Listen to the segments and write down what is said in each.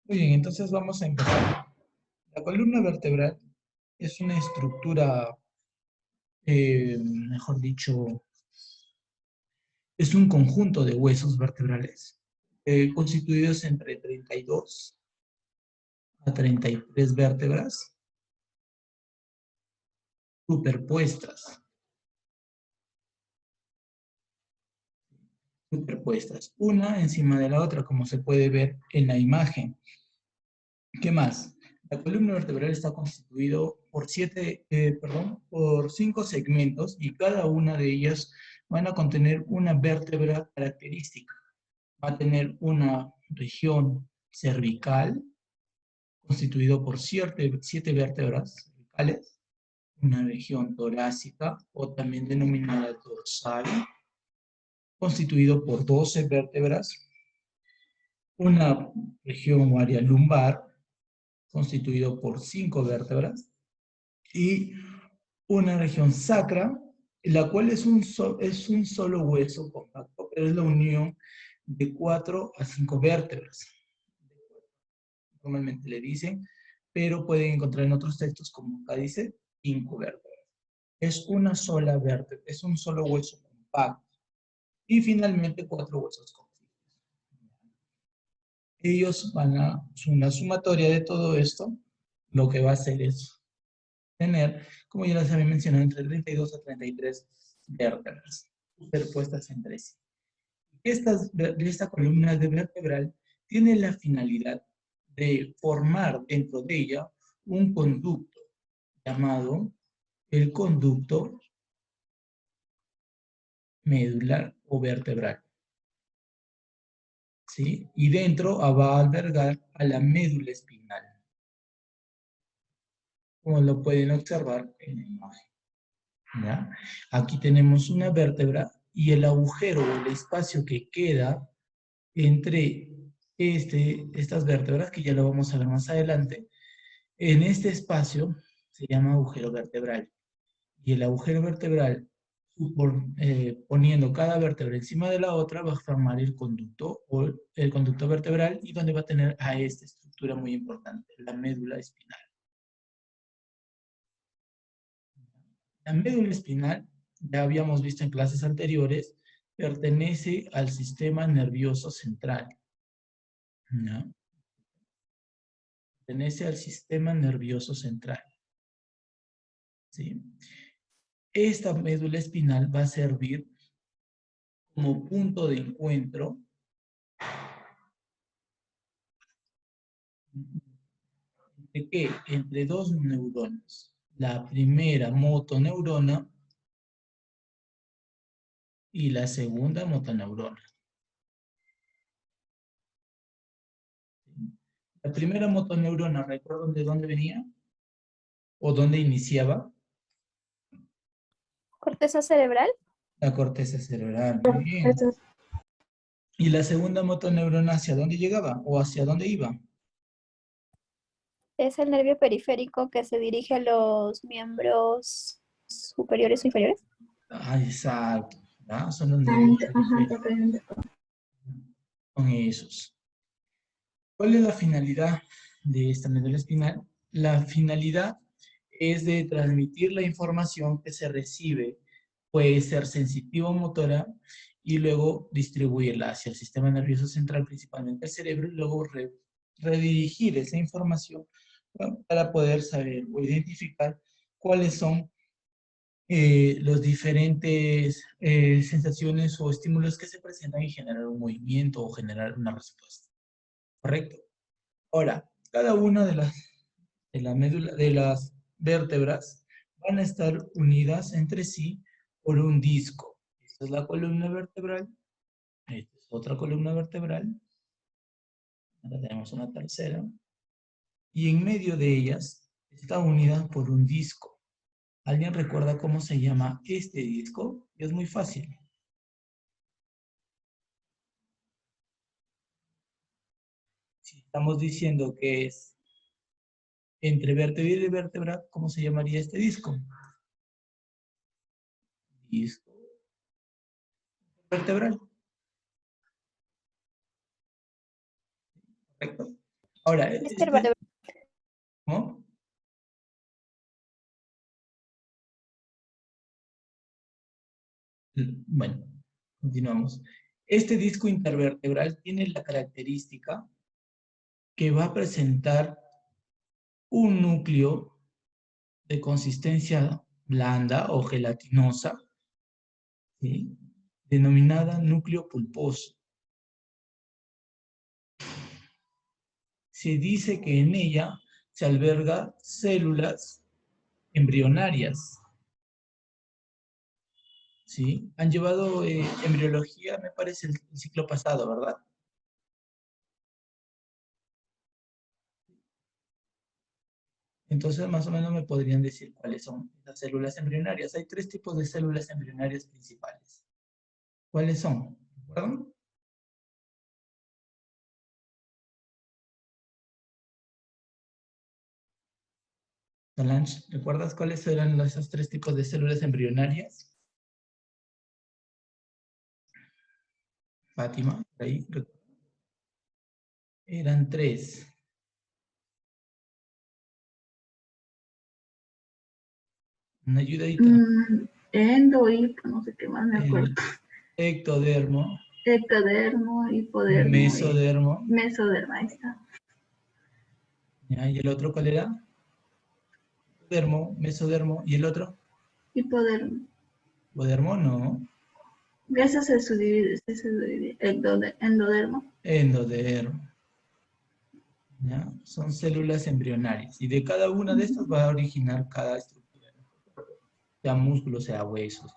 Muy bien, entonces vamos a empezar. La columna vertebral es una estructura, mejor dicho, es un conjunto de huesos vertebrales constituidos entre 32 a 33 vértebras superpuestas, una encima de la otra, como se puede ver en la imagen. ¿Qué más? La columna vertebral está constituido por 5 segmentos y cada una de ellas van a contener una vértebra característica. Va a tener una región cervical constituido por 7 vértebras cervicales, una región torácica o también denominada dorsal, constituido por 12 vértebras, una región o área lumbar, constituido por 5 vértebras, y una región sacra, la cual es un solo hueso compacto, pero es la unión de 4 a 5 vértebras. Normalmente le dicen, pero pueden encontrar en otros textos como acá dice, 5 vértebras. Es una sola vértebra, es un solo hueso compacto. Y finalmente 4 huesos cóncavos. Ellos van a, una sumatoria de todo esto, lo que va a hacer es tener, como ya les había mencionado, entre 32 a 33 vértebras superpuestas entre sí. Esta columna de vertebral tiene la finalidad de formar dentro de ella un conducto llamado el conducto medular o vertebral. ¿Sí? Y dentro va a albergar a la médula espinal, como lo pueden observar en la imagen. ¿Ya? Aquí tenemos una vértebra y el agujero o el espacio que queda entre estas vértebras, que ya lo vamos a ver más adelante, en este espacio se llama agujero vertebral. Y el agujero vertebral, poniendo cada vértebra encima de la otra, va a formar el conducto o el conducto vertebral y donde va a tener a esta estructura muy importante, la médula espinal. La médula espinal, ya habíamos visto en clases anteriores, pertenece al sistema nervioso central. ¿No? Pertenece al sistema nervioso central. ¿Sí? Esta médula espinal va a servir como punto de encuentro ¿de qué? Entre dos neuronas. La primera motoneurona y la segunda motoneurona. La primera motoneurona, ¿recuerdan de dónde venía? ¿O dónde iniciaba? ¿Corteza cerebral? La corteza cerebral, muy bien. ¿Y la segunda motoneurona hacia dónde llegaba? ¿O hacia dónde iba? Es el nervio periférico que se dirige a los miembros superiores o inferiores. Ah, exacto. ¿Ya? Son los nervios periféricos. Son esos. ¿Cuál es la finalidad de esta médula espinal? La finalidad es de transmitir la información que se recibe, puede ser sensitiva o motora, y luego distribuirla hacia el sistema nervioso central, principalmente el cerebro, y luego redirigir esa información, ¿no? Para poder saber o identificar cuáles son los diferentes sensaciones o estímulos que se presentan y generar un movimiento o generar una respuesta. ¿Correcto? Ahora, cada una de las vértebras van a estar unidas entre sí por un disco. Esta es la columna vertebral, esta es otra columna vertebral, acá tenemos una tercera, y en medio de ellas está unida por un disco. ¿Alguien recuerda cómo se llama este disco? Es muy fácil. Si estamos diciendo que es entre vértebra y vértebra, ¿cómo se llamaría este disco? Disco vertebral. ¿Correcto? Ahora, ¿cómo? Bueno, continuamos. Este disco intervertebral tiene la característica que va a presentar un núcleo de consistencia blanda o gelatinosa, ¿sí? Denominada núcleo pulposo. Se dice que en ella se alberga células embrionarias, ¿sí? Han llevado embriología, me parece, el ciclo pasado, ¿verdad? Entonces, más o menos me podrían decir cuáles son las células embrionarias. Hay 3 tipos de células embrionarias principales. ¿Cuáles son? ¿Recuerdan? Solange, ¿recuerdas cuáles eran esos 3 tipos de células embrionarias? Fátima, por ahí. Eran 3. Una ayudadita. Endo, hipo, no sé qué más me acuerdo. Ectodermo. Ectodermo, hipodermo. Mesodermo. Mesodermo, ahí está. ¿Ya? ¿Y el otro cuál era? Dermo, mesodermo. ¿Y el otro? Hipodermo. Hipodermo, no. Eso se subdivide, endodermo. Endodermo. ¿Ya? Son células embrionarias. Y de cada una de estas va a originar cada estructura. Sea músculo, sea huesos.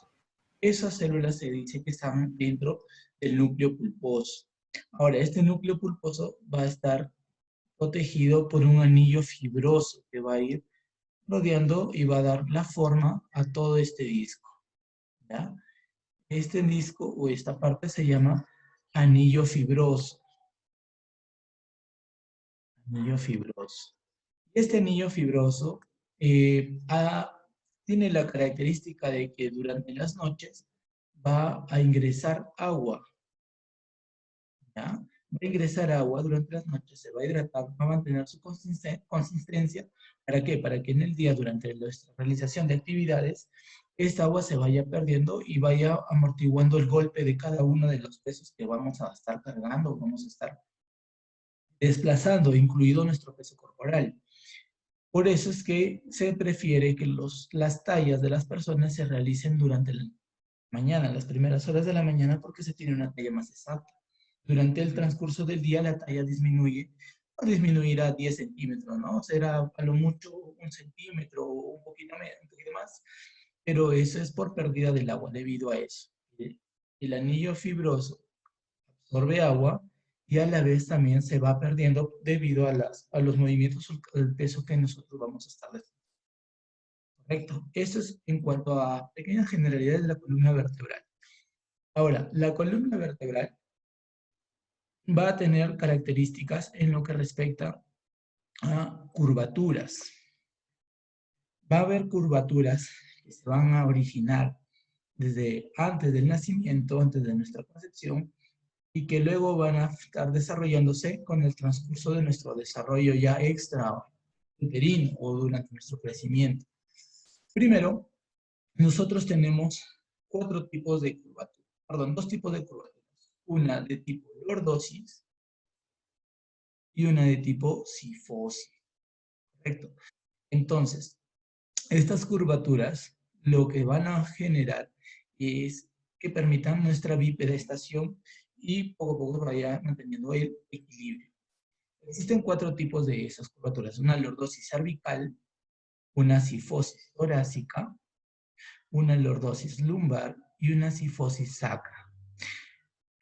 Esas células se dice que están dentro del núcleo pulposo. Ahora, este núcleo pulposo va a estar protegido por un anillo fibroso que va a ir rodeando y va a dar la forma a todo este disco. ¿Ya? Este disco o esta parte se llama anillo fibroso. Anillo fibroso. Este anillo fibroso tiene la característica de que durante las noches va a ingresar agua. ¿Ya? Va a ingresar agua durante las noches, se va a hidratar, va a mantener su consistencia. ¿Para qué? Para que en el día, durante nuestra realización de actividades, esta agua se vaya perdiendo y vaya amortiguando el golpe de cada uno de los pesos que vamos a estar cargando, vamos a estar desplazando, incluido nuestro peso corporal. Por eso es que se prefiere que las tallas de las personas se realicen durante la mañana, las primeras horas de la mañana, porque se tiene una talla más exacta. Durante el transcurso del día la talla disminuye, o disminuirá 10 centímetros, ¿no? Será a lo mucho 1 centímetro o un poquito más, pero eso es por pérdida del agua debido a eso. El anillo fibroso absorbe agua y a la vez también se va perdiendo debido a los movimientos del peso que nosotros vamos a estar haciendo. Correcto. Eso es en cuanto a pequeñas generalidades de la columna vertebral. Ahora, la columna vertebral va a tener características en lo que respecta a curvaturas. Va a haber curvaturas que se van a originar desde antes del nacimiento, antes de nuestra concepción, y que luego van a estar desarrollándose con el transcurso de nuestro desarrollo ya extrauterino o durante nuestro crecimiento. Primero, nosotros tenemos 4 tipos de curvaturas, perdón, 2 tipos de curvaturas. Una de tipo lordosis y una de tipo sifosis. Correcto. Entonces, estas curvaturas lo que van a generar es que permitan nuestra bipedestación y poco a poco vaya manteniendo el equilibrio. Existen 4 tipos de esas curvaturas. Una lordosis cervical, una sifosis torácica, una lordosis lumbar y una sifosis sacra.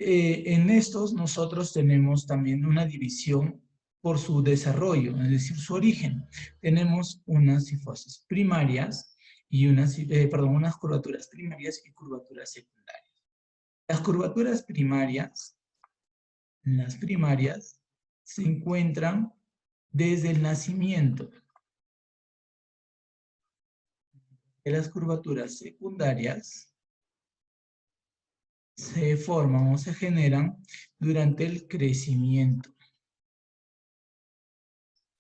En estos nosotros tenemos también una división por su desarrollo, es decir, su origen. Tenemos unas sifosis primarias y unas curvaturas primarias y curvaturas secundarias. Las curvaturas primarias, las primarias, se encuentran desde el nacimiento. De las curvaturas secundarias se forman o se generan durante el crecimiento.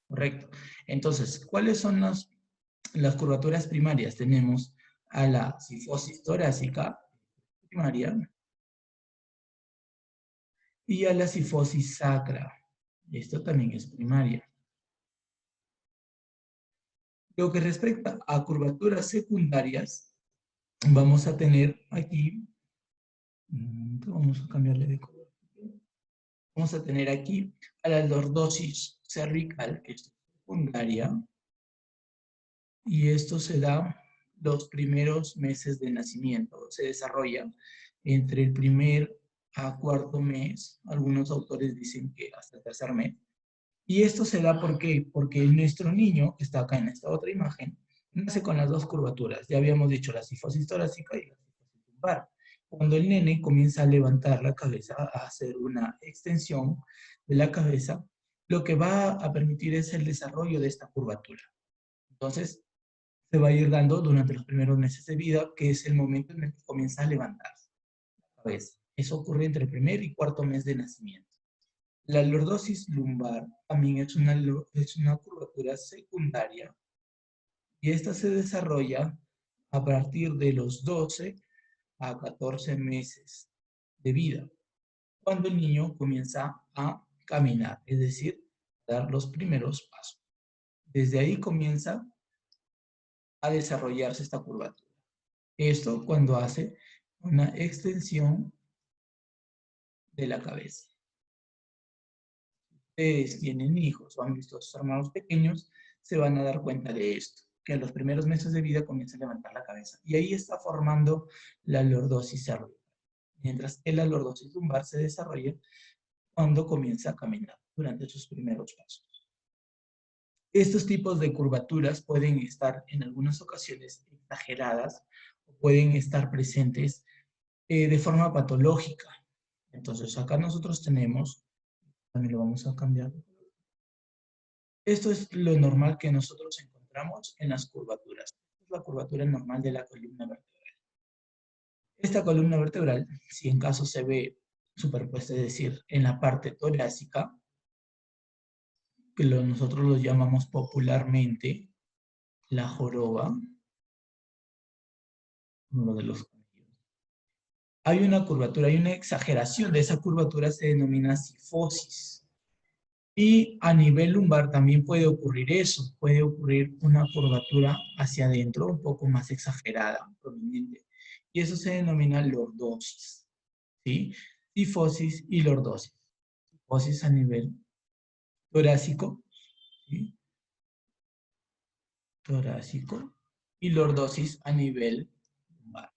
Correcto. Entonces, ¿cuáles son las curvaturas primarias? Tenemos a la cifosis torácica primaria y a la cifosis sacra. Esto también es primaria. Lo que respecta a curvaturas secundarias, vamos a tener aquí, vamos a cambiarle de color. Vamos a tener aquí a la lordosis cervical, que es secundaria, y esto se da los primeros meses de nacimiento. Se desarrolla entre el primer a cuarto mes, algunos autores dicen que hasta el tercer mes. Y esto se da ¿por qué? Porque nuestro niño, que está acá en esta otra imagen, nace con las dos curvaturas. Ya habíamos dicho la cifosis torácica y la cifosis lumbar. Cuando el nene comienza a levantar la cabeza, a hacer una extensión de la cabeza, lo que va a permitir es el desarrollo de esta curvatura. Entonces, se va a ir dando durante los primeros meses de vida, que es el momento en el que comienza a levantarse la cabeza. Eso ocurre entre el primer y cuarto mes de nacimiento. La lordosis lumbar también es una curvatura secundaria y esta se desarrolla a partir de los 12 a 14 meses de vida, cuando el niño comienza a caminar, es decir, dar los primeros pasos. Desde ahí comienza a desarrollarse esta curvatura. Esto cuando hace una extensión de la cabeza. Ustedes tienen hijos o han visto a sus hermanos pequeños, se van a dar cuenta de esto, que a los primeros meses de vida comienza a levantar la cabeza. Y ahí está formando la lordosis cervical. Mientras que la lordosis lumbar se desarrolla cuando comienza a caminar durante sus primeros pasos. Estos tipos de curvaturas pueden estar en algunas ocasiones exageradas o pueden estar presentes de forma patológica. Entonces acá nosotros tenemos, también lo vamos a cambiar. Esto es lo normal que nosotros encontramos en las curvaturas. Esta es la curvatura normal de la columna vertebral. Esta columna vertebral, si en caso se ve superpuesta, es decir, en la parte torácica, que nosotros lo llamamos popularmente la joroba, uno de los hay una curvatura, hay una exageración de esa curvatura, se denomina cifosis. Y a nivel lumbar también puede ocurrir eso, puede ocurrir una curvatura hacia adentro, un poco más exagerada, prominente. Y eso se denomina lordosis, ¿sí? Cifosis y lordosis. Cifosis a nivel torácico, ¿sí? Torácico, y lordosis a nivel lumbar.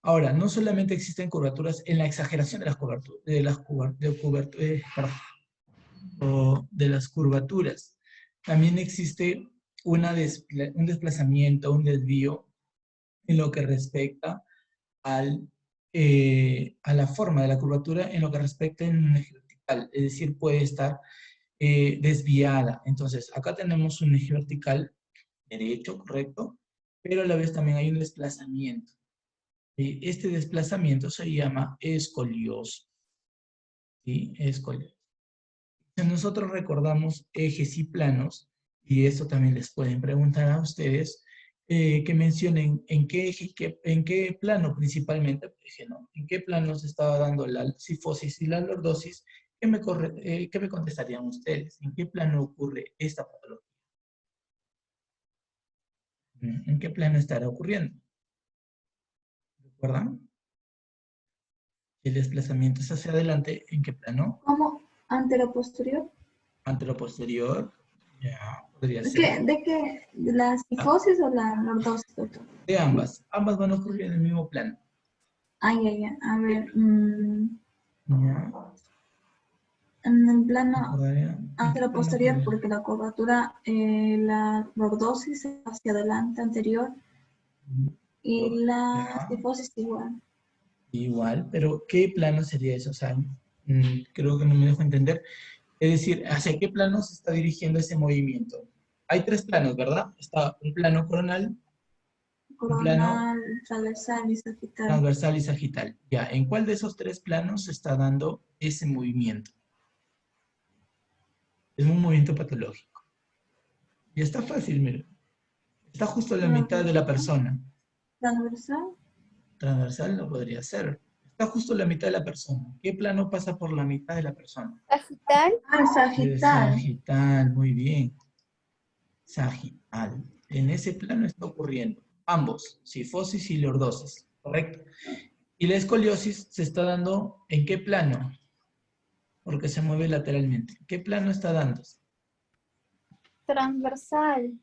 Ahora, no solamente existen curvaturas en la exageración de las curvaturas, de las curvaturas, también existe un desplazamiento, un desvío en lo que respecta a la forma de la curvatura, en lo que respecta en un eje vertical, es decir, puede estar desviada. Entonces, acá tenemos un eje vertical derecho, correcto, pero a la vez también hay un desplazamiento. Este desplazamiento se llama escoliosis. ¿Sí? Escoliosis. Si nosotros recordamos ejes y planos, y esto también les pueden preguntar a ustedes, que mencionen en qué eje, en qué plano principalmente, ¿no? En qué plano se estaba dando la cifosis y la lordosis, ¿qué me contestarían ustedes? ¿En qué plano ocurre esta patología? ¿En qué plano estará ocurriendo? ¿Recuerdan? El desplazamiento es hacia adelante, ¿en qué plano? ¿Cómo? ¿Antero-posterior? Antero-posterior, ya, podría ser. ¿De qué? ¿De la cifosis o la lordosis, doctor? De ambas. Ambas van a ocurrir en el mismo plano. Ay, ay, ay. A ver. Ya. En el plano Recordaría. antero-posterior, porque la curvatura, la lordosis es hacia adelante, anterior, y la Ya. cifosis igual. Igual, pero ¿qué plano sería eso? O sea, creo que no me dejo entender. Es decir, ¿hacia qué plano se está dirigiendo ese movimiento? Hay tres planos, ¿verdad? Está un plano coronal, un plano Coronal, transversal y sagital. transversal y sagital. Ya, ¿en cuál de esos tres planos se está dando ese movimiento? Es un movimiento patológico. Y está fácil, mira. Está justo a la mitad de la persona. Transversal. Transversal no podría ser. Está justo a la mitad de la persona. ¿Qué plano pasa por la mitad de la persona? Sagital. Ah, sagital. Sagital, muy bien. Sagital. En ese plano está ocurriendo ambos, cifosis y lordosis, ¿correcto? Y la escoliosis se está dando ¿en qué plano? Porque se mueve lateralmente. ¿Qué plano está dándose? Transversal.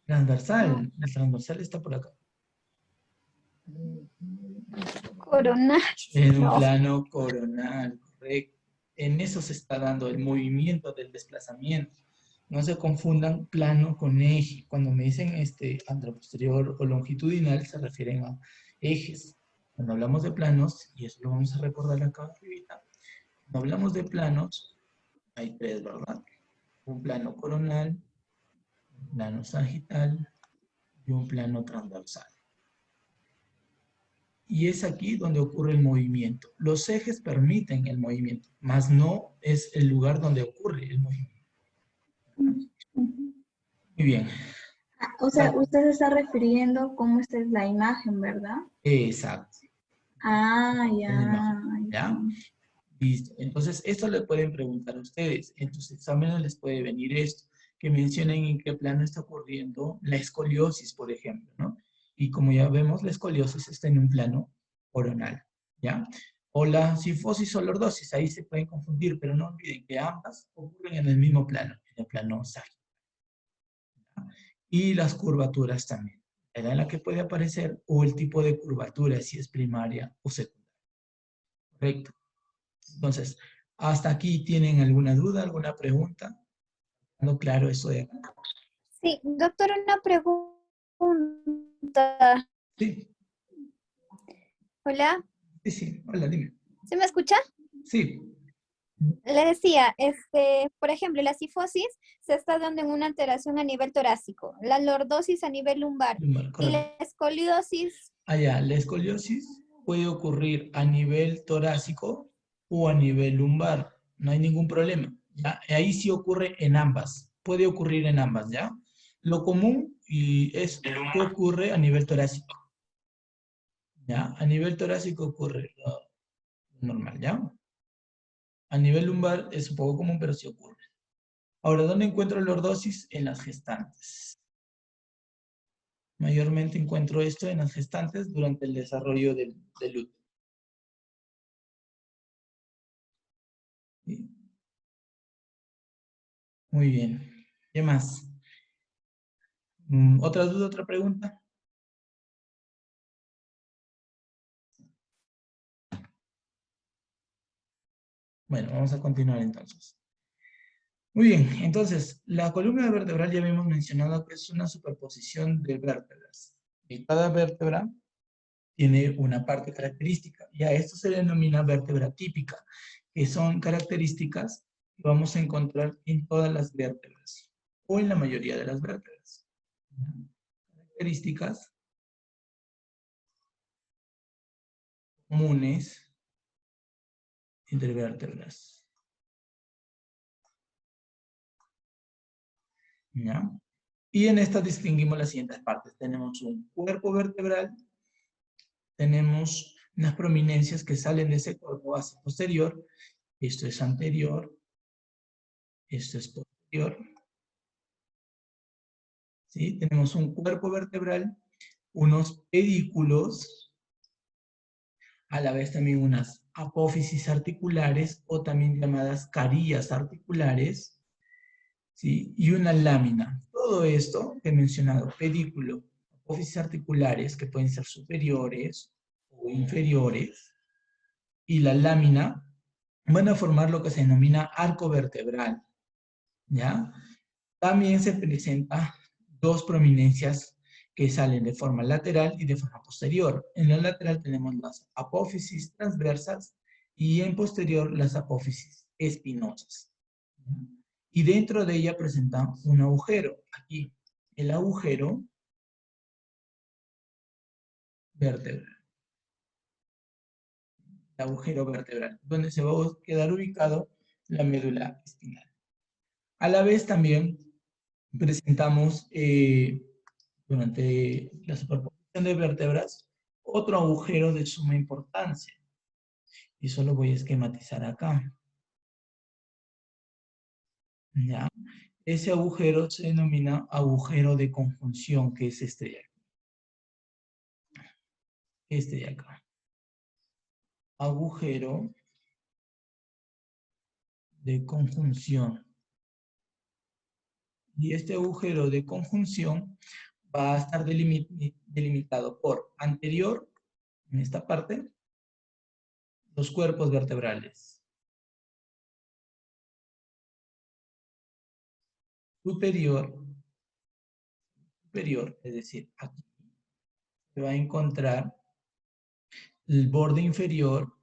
Transversal. El transversal está por acá. Coronal. En un No. plano coronal, correcto. En eso se está dando el movimiento del desplazamiento. No se confundan plano con eje. Cuando me dicen anteroposterior o longitudinal, se refieren a ejes. Cuando hablamos de planos, y eso lo vamos a recordar acá arribita, cuando hablamos de planos, hay tres, ¿verdad? Un plano coronal, un plano sagital y un plano transversal. Y es aquí donde ocurre el movimiento. Los ejes permiten el movimiento, mas no es el lugar donde ocurre el movimiento. Muy bien. O sea, usted se está refiriendo cómo esta es la imagen, ¿verdad? Exacto. Ah, La imagen, ya. ¿ya? Listo. Entonces, esto le pueden preguntar a ustedes. En tus exámenes les puede venir esto, que mencionen en qué plano está ocurriendo la escoliosis, por ejemplo, ¿no? Y como ya vemos, la escoliosis está en un plano coronal, ¿ya? O la cifosis o lordosis, ahí se pueden confundir, pero no olviden que ambas ocurren en el mismo plano, en el plano sagital. Y las curvaturas también, la edad en la que puede aparecer o el tipo de curvatura, si es primaria o secundaria. Correcto. Entonces, ¿hasta aquí tienen alguna duda, alguna pregunta? ¿No claro eso de acá? Sí, doctor, una pregunta. Sí, Hola, sí, sí. Hola, dime. ¿se me escucha? Sí. Le decía, por ejemplo, la cifosis se está dando en una alteración a nivel torácico, la lordosis a nivel lumbar y Correcto. la escoliosis. Allá, la escoliosis puede ocurrir a nivel torácico o a nivel lumbar. No hay ningún problema, ¿ya? Ahí sí ocurre en ambas. Puede ocurrir en ambas, ¿ya? Lo común es que ocurre a nivel torácico, ¿ya? A nivel torácico ocurre lo normal, ¿ya? A nivel lumbar es un poco común, pero sí ocurre. Ahora, ¿dónde encuentro lordosis? En las gestantes. Mayormente encuentro esto en las gestantes durante el desarrollo del útero. ¿Sí? Muy bien. ¿Qué más? ¿Otra duda, otra pregunta? Bueno, vamos a continuar entonces. Muy bien, entonces, la columna vertebral ya habíamos mencionado que es una superposición de vértebras. Y cada vértebra tiene una parte característica. Y a esto se denomina vértebra típica, que son características que vamos a encontrar en todas las vértebras, o en la mayoría de las vértebras. Características comunes entre vértebras. ¿Ya? Y en esta distinguimos las siguientes partes. Tenemos un cuerpo vertebral, tenemos unas prominencias que salen de ese cuerpo hacia posterior, esto es anterior, esto es posterior, ¿sí? Tenemos un cuerpo vertebral, unos pedículos, a la vez también unas apófisis articulares o también llamadas carillas articulares, ¿sí? Y una lámina. Todo esto que he mencionado, pedículo, apófisis articulares que pueden ser superiores o inferiores, y la lámina van a formar lo que se denomina arco vertebral, ¿ya? También se presenta dos prominencias que salen de forma lateral y de forma posterior. En la lateral tenemos las apófisis transversas y en posterior las apófisis espinosas. Y dentro de ella presenta un agujero. Aquí, el agujero vertebral. El agujero vertebral, donde se va a quedar ubicado la médula espinal. A la vez también presentamos, durante la superposición de vértebras, otro agujero de suma importancia. Y eso lo voy a esquematizar acá. ¿Ya? Ese agujero se denomina agujero de conjunción, que es este de aquí. Este de acá. Agujero de conjunción. Y este agujero de conjunción va a estar delimitado por anterior, en esta parte, los cuerpos vertebrales. Superior, es decir, aquí se va a encontrar el borde inferior,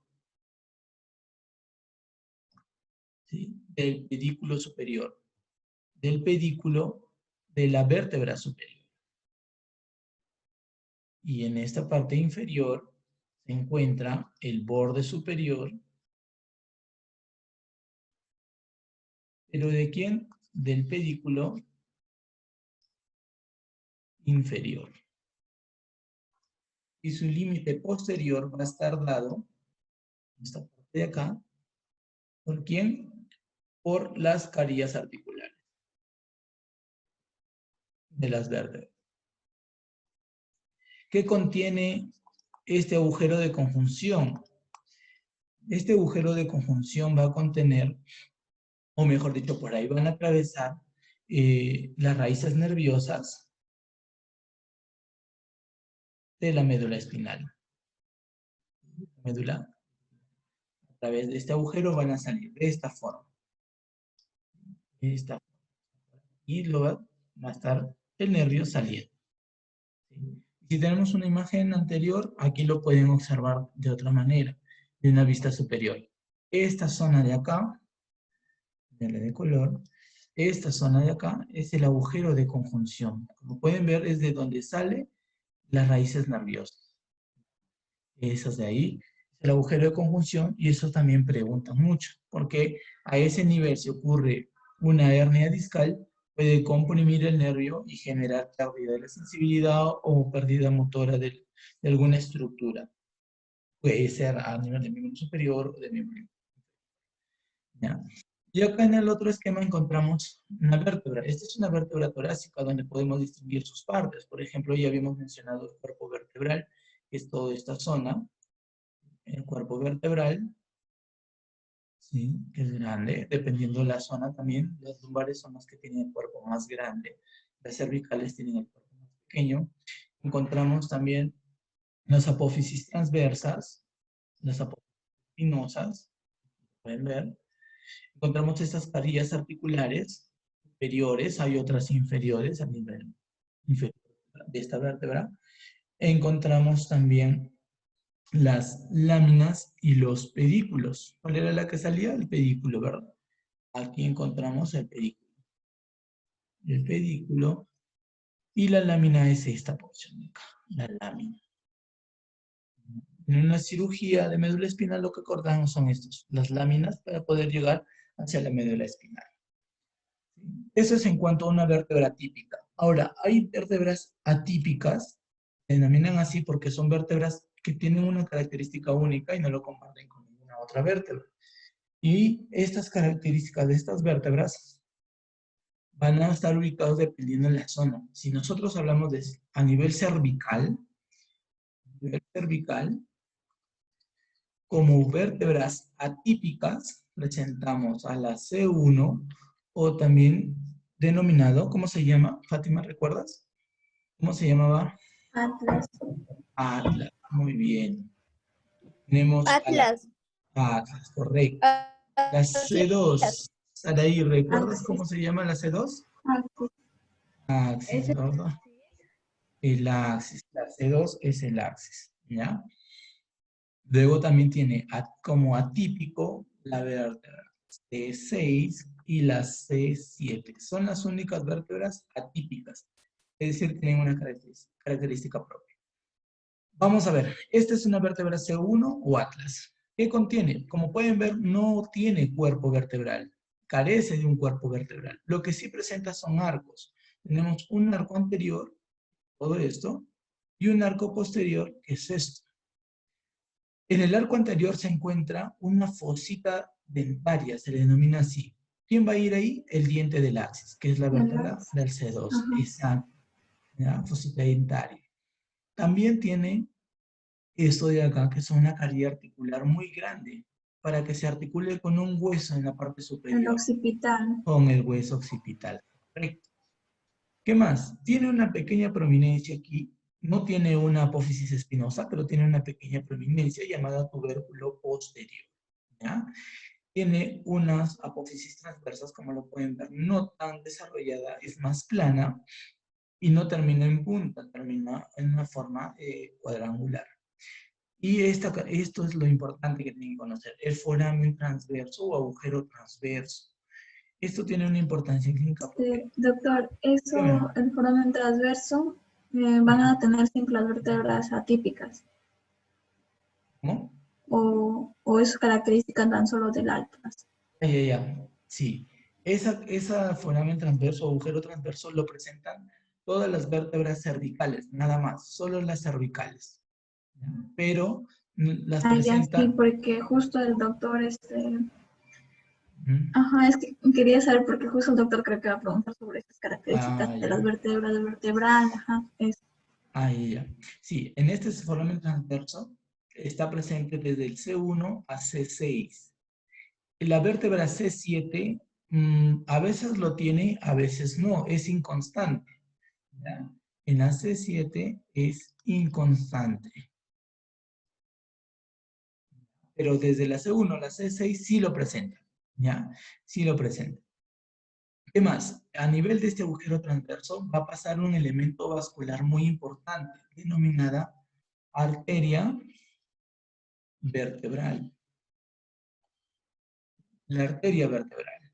¿sí?, del pedículo superior, del pedículo de la vértebra superior. Y en esta parte inferior se encuentra el borde superior. ¿Pero de quién? Del pedículo inferior. Y su límite posterior va a estar dado, en esta parte de acá, ¿por quién? Por las carillas articulares de las vértebras. ¿Qué contiene este agujero de conjunción? Este agujero de conjunción va a contener, o mejor dicho, por ahí van a atravesar las raíces nerviosas de la médula espinal. La médula, a través de este agujero, van a salir de esta forma. Y luego va a estar el nervio saliendo. ¿Sí? Si tenemos una imagen anterior, aquí lo pueden observar de otra manera, de una vista superior. Esta zona de acá, de color, esta zona de acá es el agujero de conjunción. Como pueden ver, es de donde salen las raíces nerviosas. Esas de ahí, el agujero de conjunción, y eso también preguntan mucho, porque a ese nivel si ocurre una hernia discal, puede comprimir el nervio y generar pérdida de la sensibilidad o pérdida motora de alguna estructura. Puede ser a nivel del miembro superior o del miembro inferior. ¿Ya? Y acá en el otro esquema encontramos una vértebra. Esta es una vértebra torácica donde podemos distinguir sus partes. Por ejemplo, ya habíamos mencionado el cuerpo vertebral, que es toda esta zona. El cuerpo vertebral, ¿sí?, que es grande, dependiendo de la zona también. Las lumbares son las que tienen el cuerpo más grande. Las cervicales tienen el cuerpo más pequeño. Encontramos también las apófisis transversas, las apófisis espinosas, pueden ver. Encontramos estas carillas articulares superiores, hay otras inferiores a nivel inferior de esta vértebra. Encontramos también las láminas y los pedículos. ¿Cuál era la que salía? El pedículo, ¿verdad? Aquí encontramos el pedículo. El pedículo y la lámina es esta porción de acá, la lámina. En una cirugía de médula espinal lo que cortamos son estos, las láminas para poder llegar hacia la médula espinal. Eso es en cuanto a una vértebra típica. Ahora, hay vértebras atípicas, se denominan así porque son vértebras que tienen una característica única y no lo comparten con ninguna otra vértebra. Y estas características de estas vértebras van a estar ubicados dependiendo de la zona. Si nosotros hablamos de a nivel cervical, como vértebras atípicas, presentamos a la C1, o también denominado, ¿cómo se llama? Fátima, ¿recuerdas? ¿Cómo se llamaba? Atlas. Atlas, muy bien. Tenemos Atlas. Atlas, correcto. La C2, Saraí, ¿recuerdas cómo se llama la C2? Axis, ¿verdad? El axis, la C2 es el axis, ¿ya? Luego también tiene como atípico la vértebra C6 y la C7. Son las únicas vértebras atípicas, es decir, tienen una característica propia. Vamos a ver, esta es una vértebra C1 o Atlas. ¿Qué contiene? Como pueden ver, no tiene cuerpo vertebral. carece de un cuerpo vertebral. Lo que sí presenta son arcos. Tenemos un arco anterior, todo esto, y un arco posterior, que es esto. En el arco anterior se encuentra una fosita dentaria, se le denomina así. ¿Quién va a ir ahí? El diente del axis, que es la vértebra del C2. Ajá. Exacto. ¿Ya? Fosita dentaria. También tiene esto de acá, que es una carie articular muy grande, para que se articule con un hueso en la parte El superior, occipital. con el hueso occipital. Correcto. ¿Qué más? Tiene una pequeña prominencia aquí, no tiene una apófisis espinosa, pero tiene una pequeña prominencia llamada tubérculo posterior. ¿Ya? Tiene unas apófisis transversas, como lo pueden ver, no tan desarrollada, es más plana y no termina en punta, termina en una forma cuadrangular. Y esto es lo importante que tienen que conocer, el foramen transverso o agujero transverso. Esto tiene una importancia clínica porque... Doctor, eso, Dígame. el foramen transverso, van a tener siempre las vértebras atípicas, ¿Cómo? o es característica tan solo del atlas. Ya. Sí. Esa foramen transverso o agujero transverso lo presentan todas las vértebras cervicales, nada más, solo las cervicales. ¿Ya? Pero las Ah, ya sí, presenta... porque justo el doctor, Ujú. ajá, es que quería saber porque justo el doctor creo que va a preguntar sobre estas características de Ya. las vértebras del vertebral, ajá, es. Ya. Sí, en este foramen transverso está presente desde el C1 a C6. La vértebra C7 a veces lo tiene, a veces no, es inconstante. ¿Ya? En la C7 es inconstante. Pero desde la C1 a la C6 sí lo presenta. ¿Ya? Sí lo presenta. ¿Qué más? A nivel de este agujero transverso va a pasar un elemento vascular muy importante, denominada arteria vertebral. La arteria vertebral.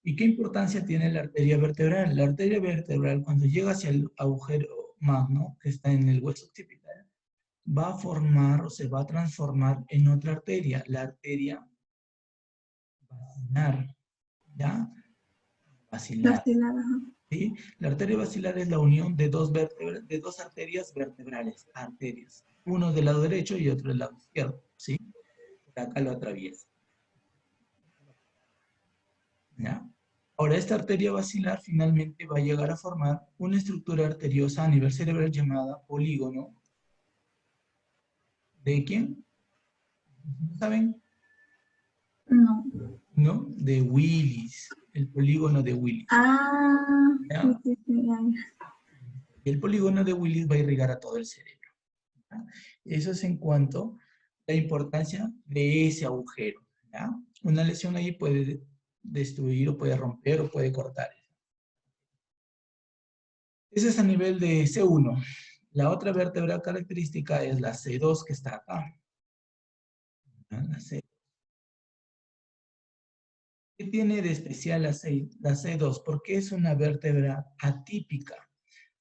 ¿Y qué importancia tiene la arteria vertebral? La arteria vertebral, cuando llega hacia el agujero magno, que está en el hueso occipital, va a formar o se va a transformar en otra arteria, la arteria basilar. ¿Ya? Basilar. Vacilar, ajá. ¿Sí? La arteria basilar es la unión de dos arterias vertebrales, arterias. Uno del lado derecho y otro del lado izquierdo. ¿Sí? Por acá lo atraviesa. ¿Ya? Ahora, esta arteria basilar finalmente va a llegar a formar una estructura arteriosa a nivel cerebral llamada polígono. ¿De quién? ¿Saben? No. ¿No? De Willis. El polígono de Willis. Ah, ¿Ya? sí, ya. Y el polígono de Willis va a irrigar a todo el cerebro. ¿Ya? Eso es en cuanto a la importancia de ese agujero. ¿Ya? Una lesión ahí puede destruir o puede romper o puede cortar. Ese es a nivel de C1. La otra vértebra característica es la C2 que está acá. La C. ¿Qué tiene de especial la C2? Porque es una vértebra atípica.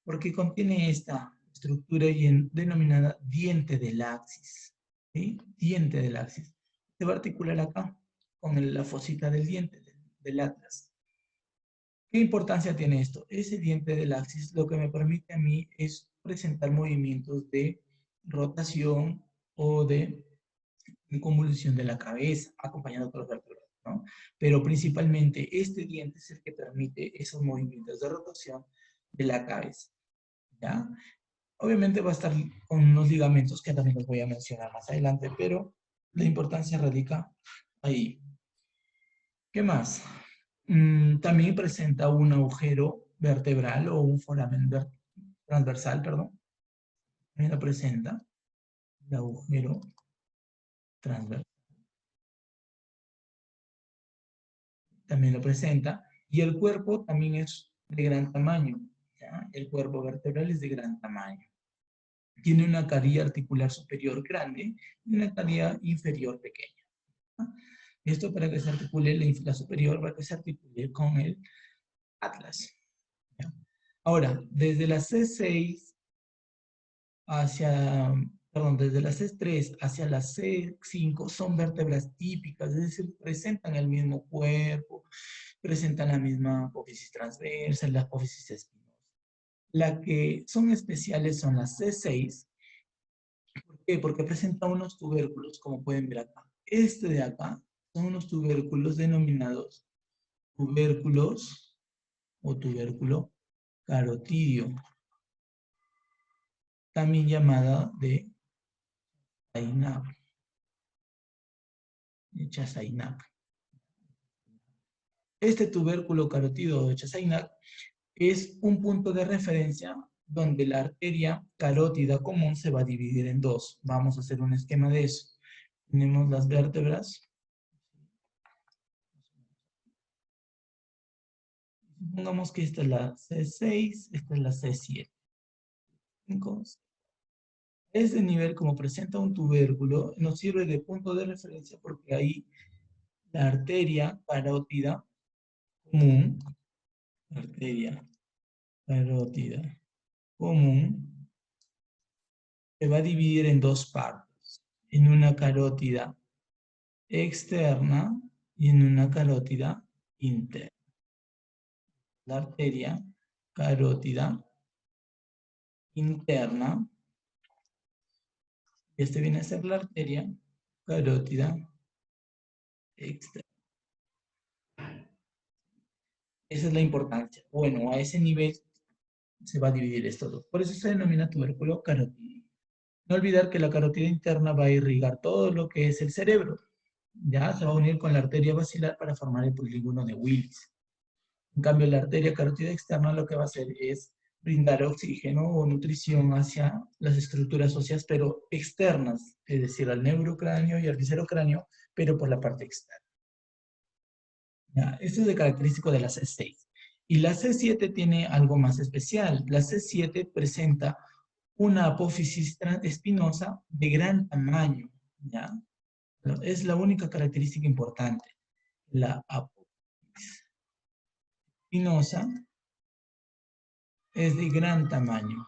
Porque contiene esta estructura denominada diente del axis. ¿Sí? Diente del axis. Se va a articular acá con la fosita del diente del atlas. ¿Qué importancia tiene esto? Ese diente del axis lo que me permite a mí es presentar movimientos de rotación o de convolución de la cabeza, acompañado por los vértebras, ¿no? Pero principalmente este diente es el que permite esos movimientos de rotación de la cabeza, ¿ya? Obviamente va a estar con unos ligamentos que también los voy a mencionar más adelante, pero la importancia radica ahí. ¿Qué más? También presenta un agujero vertebral o un foramen transversal, perdón. También lo presenta el agujero transversal. También lo presenta. Y el cuerpo también es de gran tamaño. ¿Ya? El cuerpo vertebral es de gran tamaño. Tiene una caría articular superior grande y una caría inferior pequeña. ¿Ya? Esto para que se articule la superior, para que se articule con el atlas. ¿Ya? Ahora, desde la C6 hacia perdón, desde la C3 hacia la C5 son vértebras típicas, es decir, presentan el mismo cuerpo, presentan la misma apófisis transversa, la apófisis espinosa. La que son especiales son las C6. ¿Por qué? Porque presenta unos tubérculos, como pueden ver acá. Este de acá son unos tubérculos denominados tubérculos o tubérculo carotidio, también llamada de Chassaignac. Este tubérculo carotidio de Chassaignac es un punto de referencia donde la arteria carótida común se va a dividir en dos. Vamos a hacer un esquema de eso. Tenemos las vértebras. Supongamos que esta es la C6, esta es la C7. Este nivel, como presenta un tubérculo, nos sirve de punto de referencia porque ahí la arteria carótida común, se va a dividir en dos partes, en una carótida externa y en una carótida interna. La arteria carótida interna, este viene a ser la arteria carótida externa. Esa es la importancia. Bueno, a ese nivel se va a dividir estos dos. Por eso se denomina tubérculo carotidio. No olvidar que la carótida interna va a irrigar todo lo que es el cerebro. Ya se va a unir con la arteria basilar para formar el polígono de Willis. En cambio, la arteria carótida externa lo que va a hacer es brindar oxígeno o nutrición hacia las estructuras óseas, pero externas, es decir, al neurocráneo y al viscerocráneo, pero por la parte externa. ¿Ya? Esto es de característico de la C6. Y la C7 tiene algo más especial. La C7 presenta una apófisis espinosa de gran tamaño. ¿Ya? Es la única característica importante. La apófisis espinosa es de gran tamaño.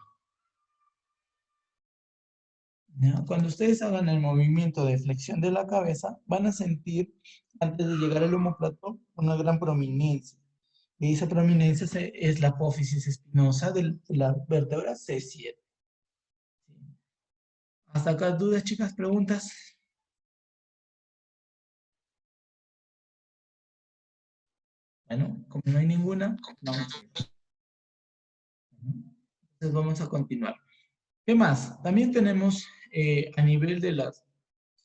¿Ya? Cuando ustedes hagan el movimiento de flexión de la cabeza, van a sentir, antes de llegar al omóplato, una gran prominencia. Y esa prominencia es la apófisis espinosa de la vértebra C7. ¿Hasta acá dudas, chicas? ¿Preguntas? Bueno, como no hay ninguna, entonces vamos a continuar. ¿Qué más? También tenemos a nivel de las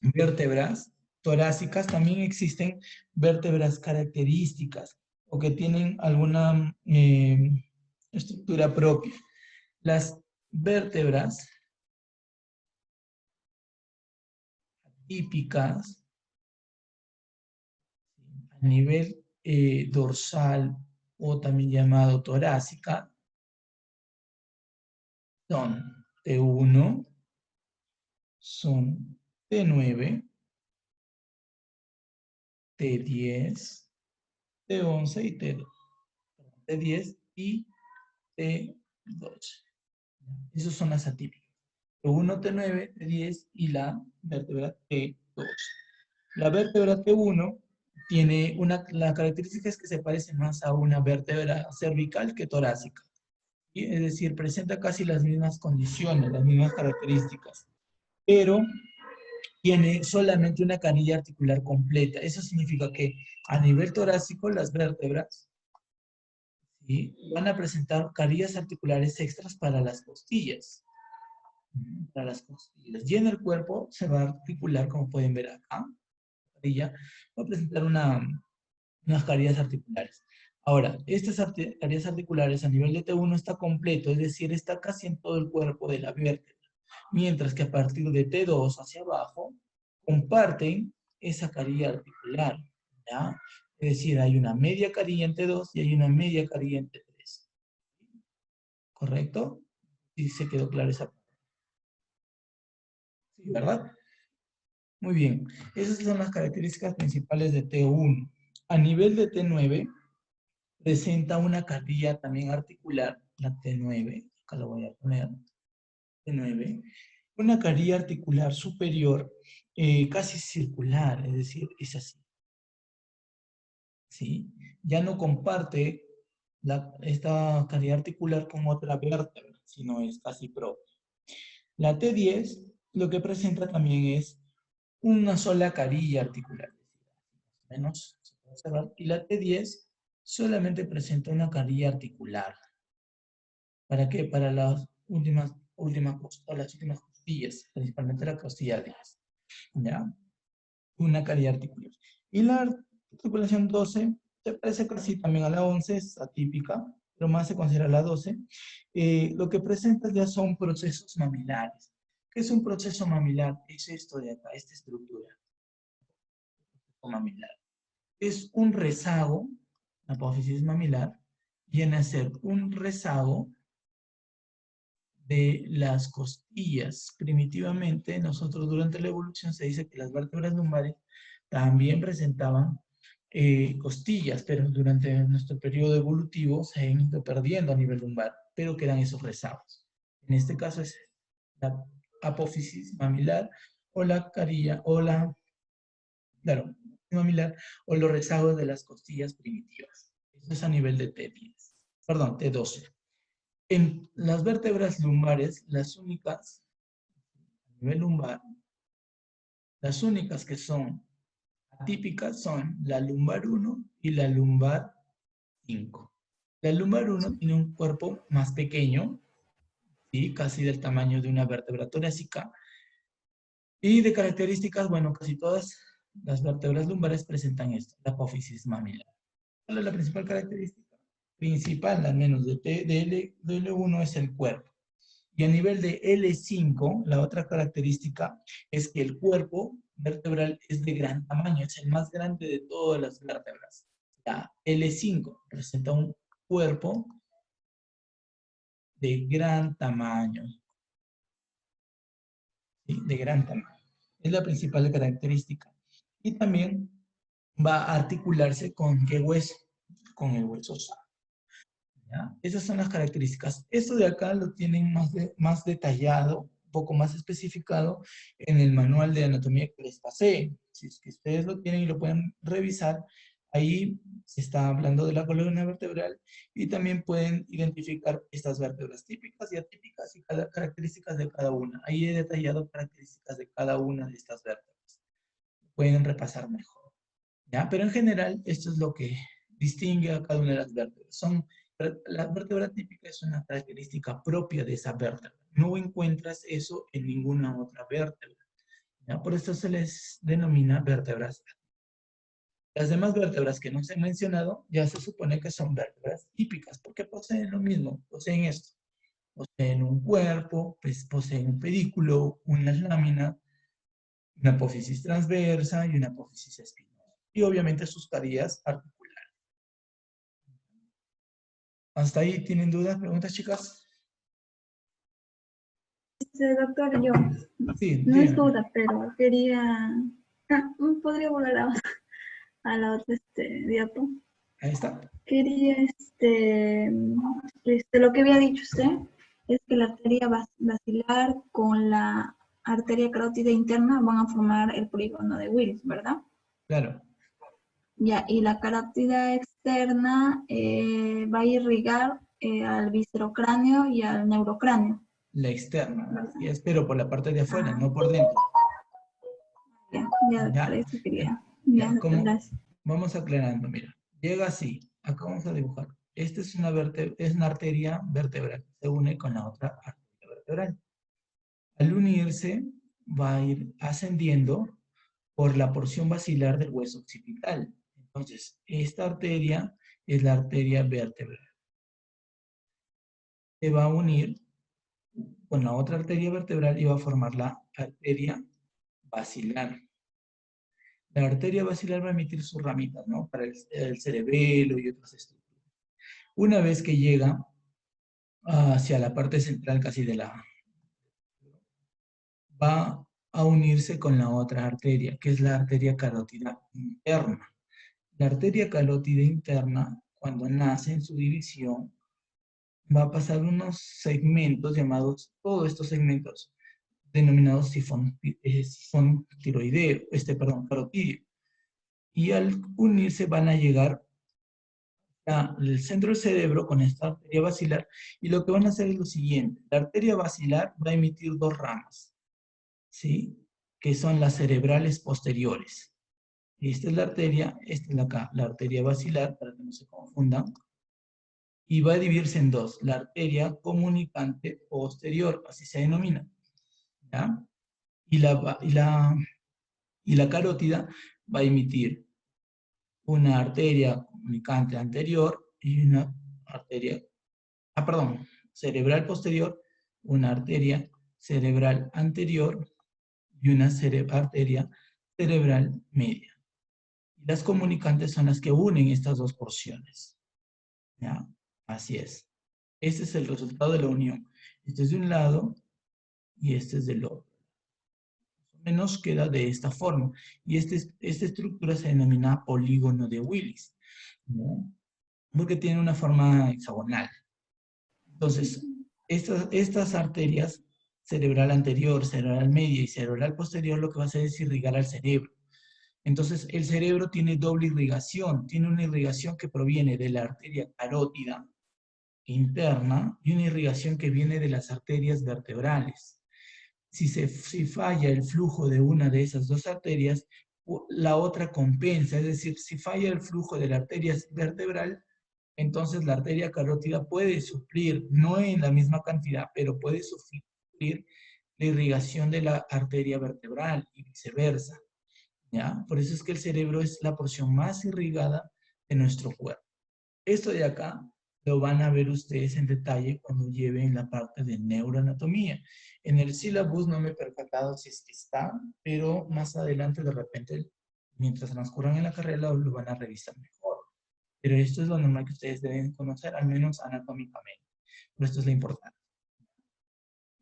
vértebras torácicas, también existen vértebras características o que tienen alguna estructura propia. Las vértebras típicas a nivel dorsal o también llamado torácica son T1, son T9, T10, T11 y T2. T10 y T12. Esas son las atípicas. T1, T9, T10 y la vértebra T12. La vértebra T1 tiene la característica es que se parece más a una vértebra cervical que torácica. Es decir, presenta casi las mismas condiciones, las mismas características, pero tiene solamente una canilla articular completa. Eso significa que a nivel torácico las vértebras, ¿sí?, van a presentar carillas articulares extras para las costillas. Y en el cuerpo se va a articular, como pueden ver acá, la carilla va a presentar unas carillas articulares. Ahora, estas carillas articulares a nivel de T1 está completo, es decir, está casi en todo el cuerpo de la vértebra. Mientras que a partir de T2 hacia abajo, comparten esa carilla articular, ¿ya? Es decir, hay una media carilla en T2 y hay una media carilla en T3. ¿Correcto? ¿Sí se quedó clara esa parte? Sí, ¿verdad? Muy bien. Esas son las características principales de T1. A nivel de T9, presenta una carilla también articular, la T9, acá lo voy a poner, T9, Una carilla articular superior casi circular, es decir, es así. ¿Sí? Ya no comparte esta carilla articular con otra vértebra, sino es casi propia. La T10 lo que presenta también es una sola carilla articular. Menos se puede observar. Y la T10 solamente presenta una carilla articular. ¿Para qué? Para las últimas costillas, principalmente la costilla 10. ¿Ya? Una carilla articular. Y la articulación 12 se parece casi también a la 11, es atípica, pero más se considera la 12. Lo que presenta ya son procesos mamilares. ¿Qué es un proceso mamilar? Es esto de acá, esta estructura mamilar. Es un rezago, la apófisis mamilar, viene a ser un rezago de las costillas. Primitivamente, nosotros durante la evolución se dice que las vértebras lumbares también presentaban costillas, pero durante nuestro periodo evolutivo se han ido perdiendo a nivel lumbar, pero quedan esos rezagos. En este caso es la apófisis mamilar o la carilla, o la, claro, mamilar, o los rezagos de las costillas primitivas. Eso es a nivel de T10, perdón, T12. En las vértebras lumbares, las únicas, a nivel lumbar, las únicas que son atípicas son la lumbar 1 y la lumbar 5. La lumbar 1 tiene un cuerpo más pequeño, ¿sí? Casi del tamaño de una vértebra torácica, y de características, bueno, casi todas las vértebras lumbares presentan esto, la apófisis mamilar. ¿Cuál es la principal característica? Principal, al menos de L1, es el cuerpo. Y a nivel de L5, la otra característica es que el cuerpo vertebral es de gran tamaño, es el más grande de todas las vértebras. La L5 presenta un cuerpo de gran tamaño. ¿Sí? De gran tamaño. Es la principal característica. Y también va a articularse con qué hueso, con el hueso sacro. ¿Ya? Esas son las características. Esto de acá lo tienen más detallado, un poco más especificado en el manual de anatomía que les pasé. Si es que ustedes lo tienen y lo pueden revisar, ahí se está hablando de la columna vertebral y también pueden identificar estas vértebras típicas y atípicas y características de cada una. Ahí he detallado características de cada una de estas vértebras. Pueden repasar mejor. ¿Ya? Pero en general, esto es lo que distingue a cada una de las vértebras. La vértebra típica es una característica propia de esa vértebra. No encuentras eso en ninguna otra vértebra. ¿Ya? Por eso se les denomina vértebras. Las demás vértebras que no se han mencionado ya se supone que son vértebras típicas porque poseen lo mismo, poseen esto. Poseen un cuerpo, pues poseen un pedículo, unas láminas, una apófisis transversa y una apófisis espinosa. Y obviamente sus carillas articulares. ¿Hasta ahí tienen dudas, preguntas, chicas? Doctor, yo, Sí, no es díganme. duda, pero quería, podría volver a la otra diapo. Ahí está. Quería, lo que había dicho usted es que la arteria basilar con la arteria carótida interna van a formar el polígono de Willis, ¿verdad? Claro. Ya, y la carótida externa va a irrigar al viscerocráneo y al neurocráneo. La externa. ¿Verdad? Y espero por la parte de afuera, Ah, no por dentro. ya, doctor, Ya. eso quería. Ya, Ya, doctor, como gracias. vamos aclarando, mira. Llega así. Acá vamos a dibujar. Esta es una arteria vertebral. Se une con la otra arteria vertebral. Al unirse, va a ir ascendiendo por la porción basilar del hueso occipital. Entonces, esta arteria es la arteria vertebral. Se va a unir con la otra arteria vertebral y va a formar la arteria basilar. La arteria basilar va a emitir sus ramitas, ¿no? Para el cerebelo y otras estructuras. Una vez que llega hacia la parte central casi de la... va a unirse con la otra arteria, que es la arteria carótida interna. La arteria carótida interna, cuando nace en su división, va a pasar unos segmentos llamados, todos estos segmentos denominado sifón tiroideo, carotidio. Y al unirse van a llegar al centro del cerebro con esta arteria basilar, y lo que van a hacer es lo siguiente. La arteria basilar va a emitir dos ramas, ¿sí? Que son las cerebrales posteriores. Esta es la arteria, esta es la arteria basilar, para que no se confundan. Y va a dividirse en dos, la arteria comunicante posterior, así se denomina, ¿ya? Y la carótida va a emitir una arteria comunicante anterior y una arteria, cerebral posterior, una arteria cerebral anterior y una arteria cerebral media. Y las comunicantes son las que unen estas dos porciones, ¿ya? Así es. Este es el resultado de la unión. Este es de un lado y este es del otro. Más o menos queda de esta forma. Y esta estructura se denomina polígono de Willis, ¿no? Porque tiene una forma hexagonal. Entonces, estas arterias, cerebral anterior, cerebral media y cerebral posterior, lo que va a hacer es irrigar al cerebro. Entonces, el cerebro tiene doble irrigación. Tiene una irrigación que proviene de la arteria carótida interna y una irrigación que viene de las arterias vertebrales. Si falla el flujo de una de esas dos arterias, la otra compensa. Es decir, si falla el flujo de la arteria vertebral, entonces la arteria carótida puede suplir, no en la misma cantidad, pero puede suplir la irrigación de la arteria vertebral y viceversa, ¿ya? Por eso es que el cerebro es la porción más irrigada de nuestro cuerpo. Esto de acá lo van a ver ustedes en detalle cuando lleven la parte de neuroanatomía. En el syllabus no me he percatado si es que está, pero más adelante de repente, mientras transcurran en la carrera, lo van a revisar mejor. Pero esto es lo normal que ustedes deben conocer, al menos anatómicamente. Pero esto es lo importante.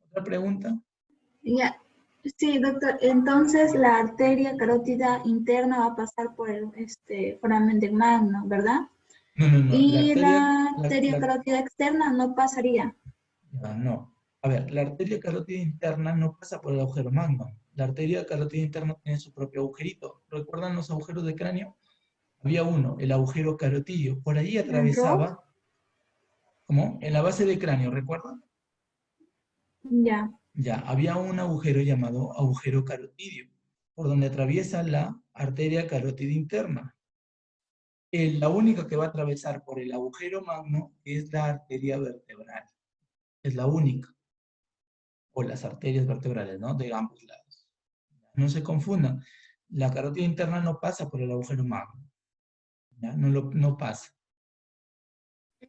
¿Otra pregunta? Ya. Sí, doctor. Entonces la arteria carótida interna va a pasar por el foramen del magno, ¿verdad? No. Y la arteria carótida externa no pasaría. No. A ver, la arteria carótida interna no pasa por el agujero magno. La arteria carótida interna tiene su propio agujerito. ¿Recuerdan los agujeros de cráneo? Había uno, el agujero carotidio. Por allí atravesaba, ¿cómo? En la base del cráneo, ¿recuerdan? Ya. Ya, había un agujero llamado agujero carotidio, por donde atraviesa la arteria carótida interna. La única que va a atravesar por el agujero magno es la arteria vertebral. Es la única. O las arterias vertebrales, ¿no? De ambos lados. No se confundan. La carótida interna no pasa por el agujero magno. ¿Ya? No pasa.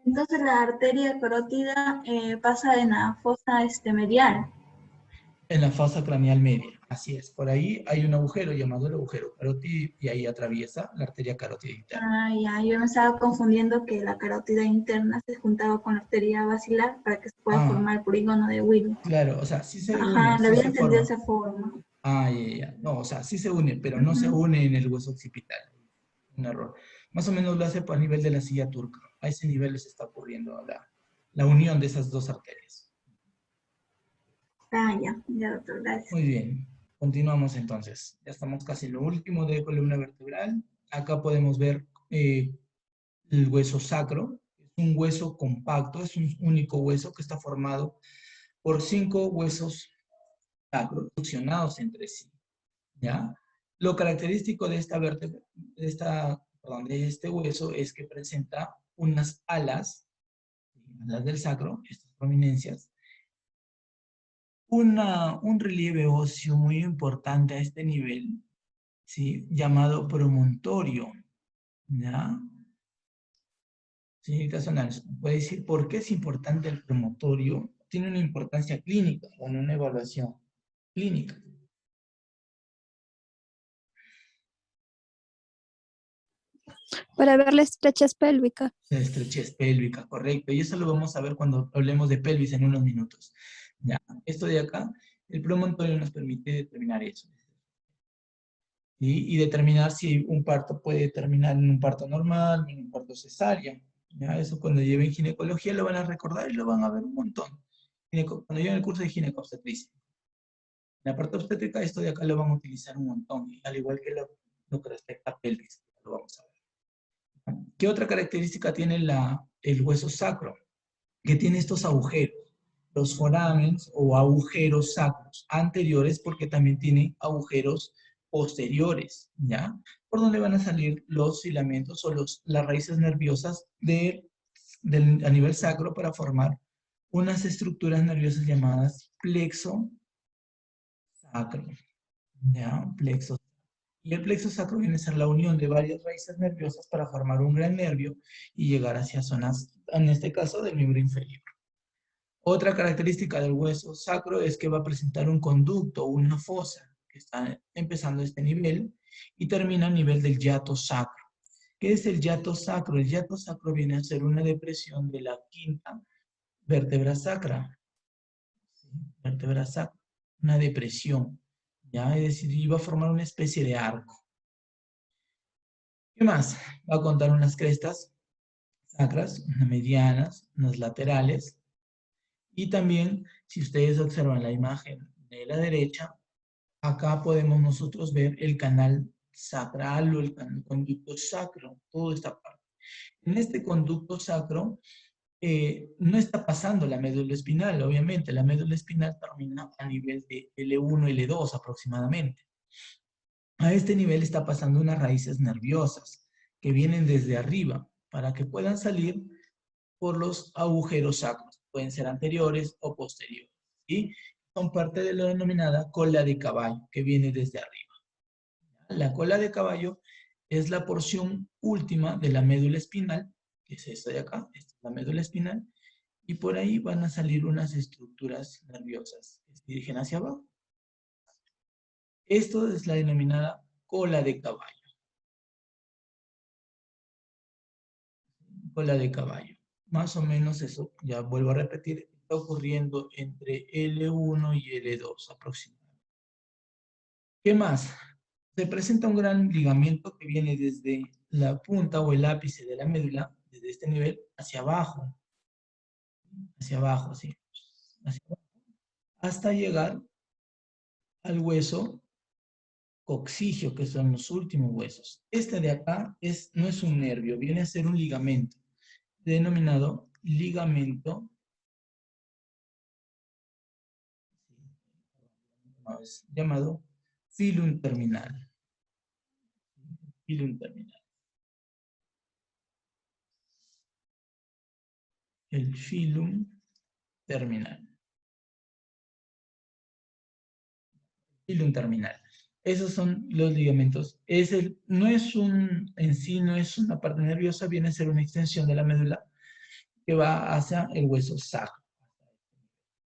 Entonces la arteria carótida pasa en la fosa medial. En la fosa craneal media, así es. Por ahí hay un agujero llamado el agujero carótido y ahí atraviesa la arteria carótida interna. Ah, ya, yo me estaba confundiendo que la carótida interna se juntaba con la arteria basilar para que se pueda formar el polígono de Willis. Claro, o sea, sí se une. Ajá, lo sí había se entendido de forma. esa forma. Ya. No, o sea, sí se une, pero no se une en el hueso occipital. Un error. Más o menos lo hace a nivel de la silla turca. A ese nivel les está ocurriendo la unión de esas dos arterias. Ah, ya, doctor, gracias. Muy bien, continuamos entonces. Ya estamos casi en lo último de columna vertebral. Acá podemos ver el hueso sacro. Es un hueso compacto, es un único hueso que está formado por 5 huesos sacros fusionados entre sí, ¿ya? Lo característico de este hueso es que presenta unas alas del sacro, estas prominencias, un relieve óseo muy importante a este nivel, ¿sí? Llamado promontorio, ¿ya? Señorita Solans, ¿puede decir por qué es importante el promontorio? Tiene una importancia clínica, o en una evaluación clínica. Para ver la estrechez pélvica. La estrechez pélvica, correcto. Y eso lo vamos a ver cuando hablemos de pelvis en unos minutos. Ya, esto de acá, el promontorio nos permite determinar eso. Y determinar si un parto puede terminar en un parto normal, en un parto cesárea. Ya, eso cuando lleven ginecología lo van a recordar y lo van a ver un montón. Cuando lleven el curso de ginecobstetricia. En la parte obstétrica, esto de acá lo van a utilizar un montón, al igual que lo que respecta a pelvis, lo vamos a ver. ¿Qué otra característica tiene el hueso sacro? Que tiene estos agujeros, los foramens o agujeros sacros anteriores, porque también tiene agujeros posteriores, ¿ya? Por donde van a salir los filamentos o las raíces nerviosas a nivel sacro para formar unas estructuras nerviosas llamadas plexo sacro, ¿ya? Plexo. Y el plexo sacro viene a ser la unión de varias raíces nerviosas para formar un gran nervio y llegar hacia zonas, en este caso, del miembro inferior. Otra característica del hueso sacro es que va a presentar un conducto o una fosa que está empezando a este nivel y termina a nivel del hiato sacro. ¿Qué es el hiato sacro? El hiato sacro viene a ser una depresión de la quinta vértebra sacra. ¿Sí? Vértebra sacra. Una depresión. ¿Ya? Es decir, iba a formar una especie de arco. ¿Qué más? Va a contar unas crestas sacras, unas medianas, unas laterales. Y también, si ustedes observan la imagen de la derecha, acá podemos nosotros ver el canal sacral o el conducto sacro, toda esta parte. En este conducto sacro no está pasando la médula espinal, obviamente. La médula espinal termina a nivel de L1, L2 aproximadamente. A este nivel está pasando unas raíces nerviosas que vienen desde arriba para que puedan salir por los agujeros sacros. Pueden ser anteriores o posteriores. ¿Sí? Son parte de la denominada cola de caballo, que viene desde arriba. La cola de caballo es la porción última de la médula espinal, que es esta de acá, esta es la médula espinal, y por ahí van a salir unas estructuras nerviosas que se dirigen hacia abajo. Esto es la denominada cola de caballo. Cola de caballo. Más o menos eso, ya vuelvo a repetir, está ocurriendo entre L1 y L2 aproximadamente. ¿Qué más? Se presenta un gran ligamento que viene desde la punta o el ápice de la médula, desde este nivel, hacia abajo, así, hacia abajo, hasta llegar al hueso coxigio, que son los últimos huesos. Este de acá no es un nervio, viene a ser un ligamento, denominado ligamento llamado filum terminal. Filum terminal. El filum terminal. Filum terminal. Esos son los ligamentos. En sí no es una parte nerviosa, viene a ser una extensión de la médula que va hacia el hueso sacro.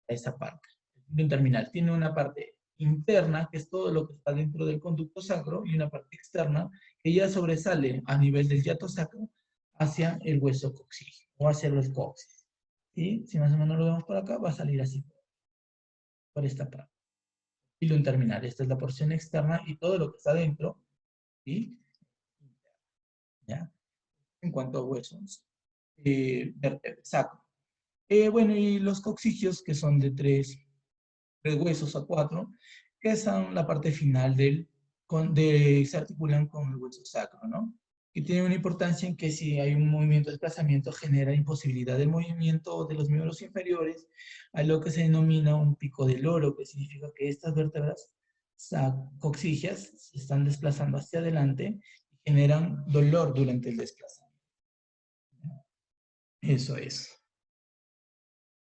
Esa parte. El filum terminal tiene una parte interna, que es todo lo que está dentro del conducto sacro, y una parte externa que ya sobresale a nivel del hiato sacro hacia el hueso coxígeo o hacia los coxis. ¿Sí? Si más o menos lo vemos por acá, va a salir así, por esta parte. Filum terminal, esta es la porción externa y todo lo que está dentro, ¿sí? ¿Ya? En cuanto a huesos, sacro. Bueno, y los coxigios, que son de 3 huesos a 4, que son la parte final se articulan con el hueso sacro, ¿no? Y tiene una importancia en que si hay un movimiento de desplazamiento genera imposibilidad del movimiento de los miembros inferiores, a lo que se denomina un pico del loro, que significa que estas vértebras coxigias se están desplazando hacia adelante y generan dolor durante el desplazamiento. Eso es.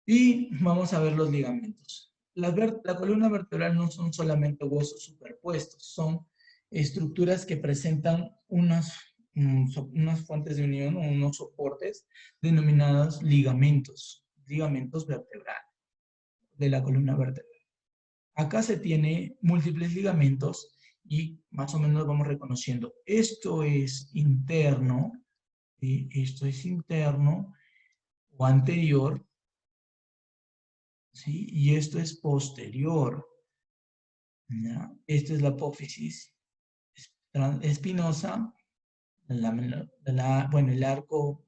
Y vamos a ver los ligamentos. La columna vertebral no son solamente huesos superpuestos, son estructuras que presentan unas fuentes de unión o unos soportes denominados ligamentos vertebrales de la columna vertebral. Acá se tiene múltiples ligamentos y más o menos vamos reconociendo. Esto es interno, esto es interno o anterior, ¿sí? Y esto es posterior. ¿Ya? Esto es la apófisis espinosa, el arco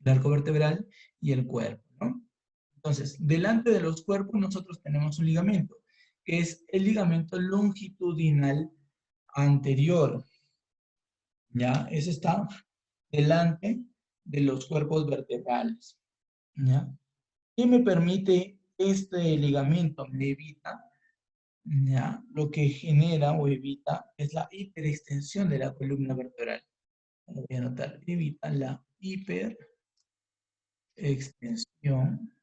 vertebral y el cuerpo, ¿no? Entonces, delante de los cuerpos nosotros tenemos un ligamento que es el ligamento longitudinal anterior. ¿Ya? Ese está delante de los cuerpos vertebrales. ¿Ya? ¿Qué me permite este ligamento? Me evita, ¿ya? Lo que genera o evita es la hiperextensión de la columna vertebral. Lo voy a anotar. Evita la hiperextensión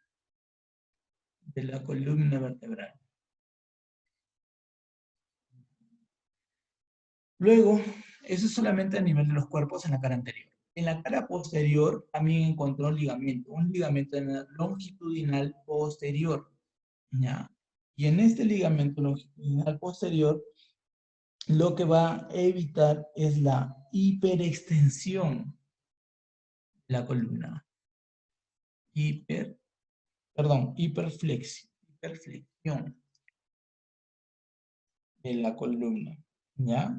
de la columna vertebral. Luego, eso es solamente a nivel de los cuerpos en la cara anterior. En la cara posterior también encontró un ligamento longitudinal posterior. ¿Ya? Y en este ligamento longitudinal posterior, lo que va a evitar es la hiperextensión de la columna. Hiperflexión de la columna. ¿Ya?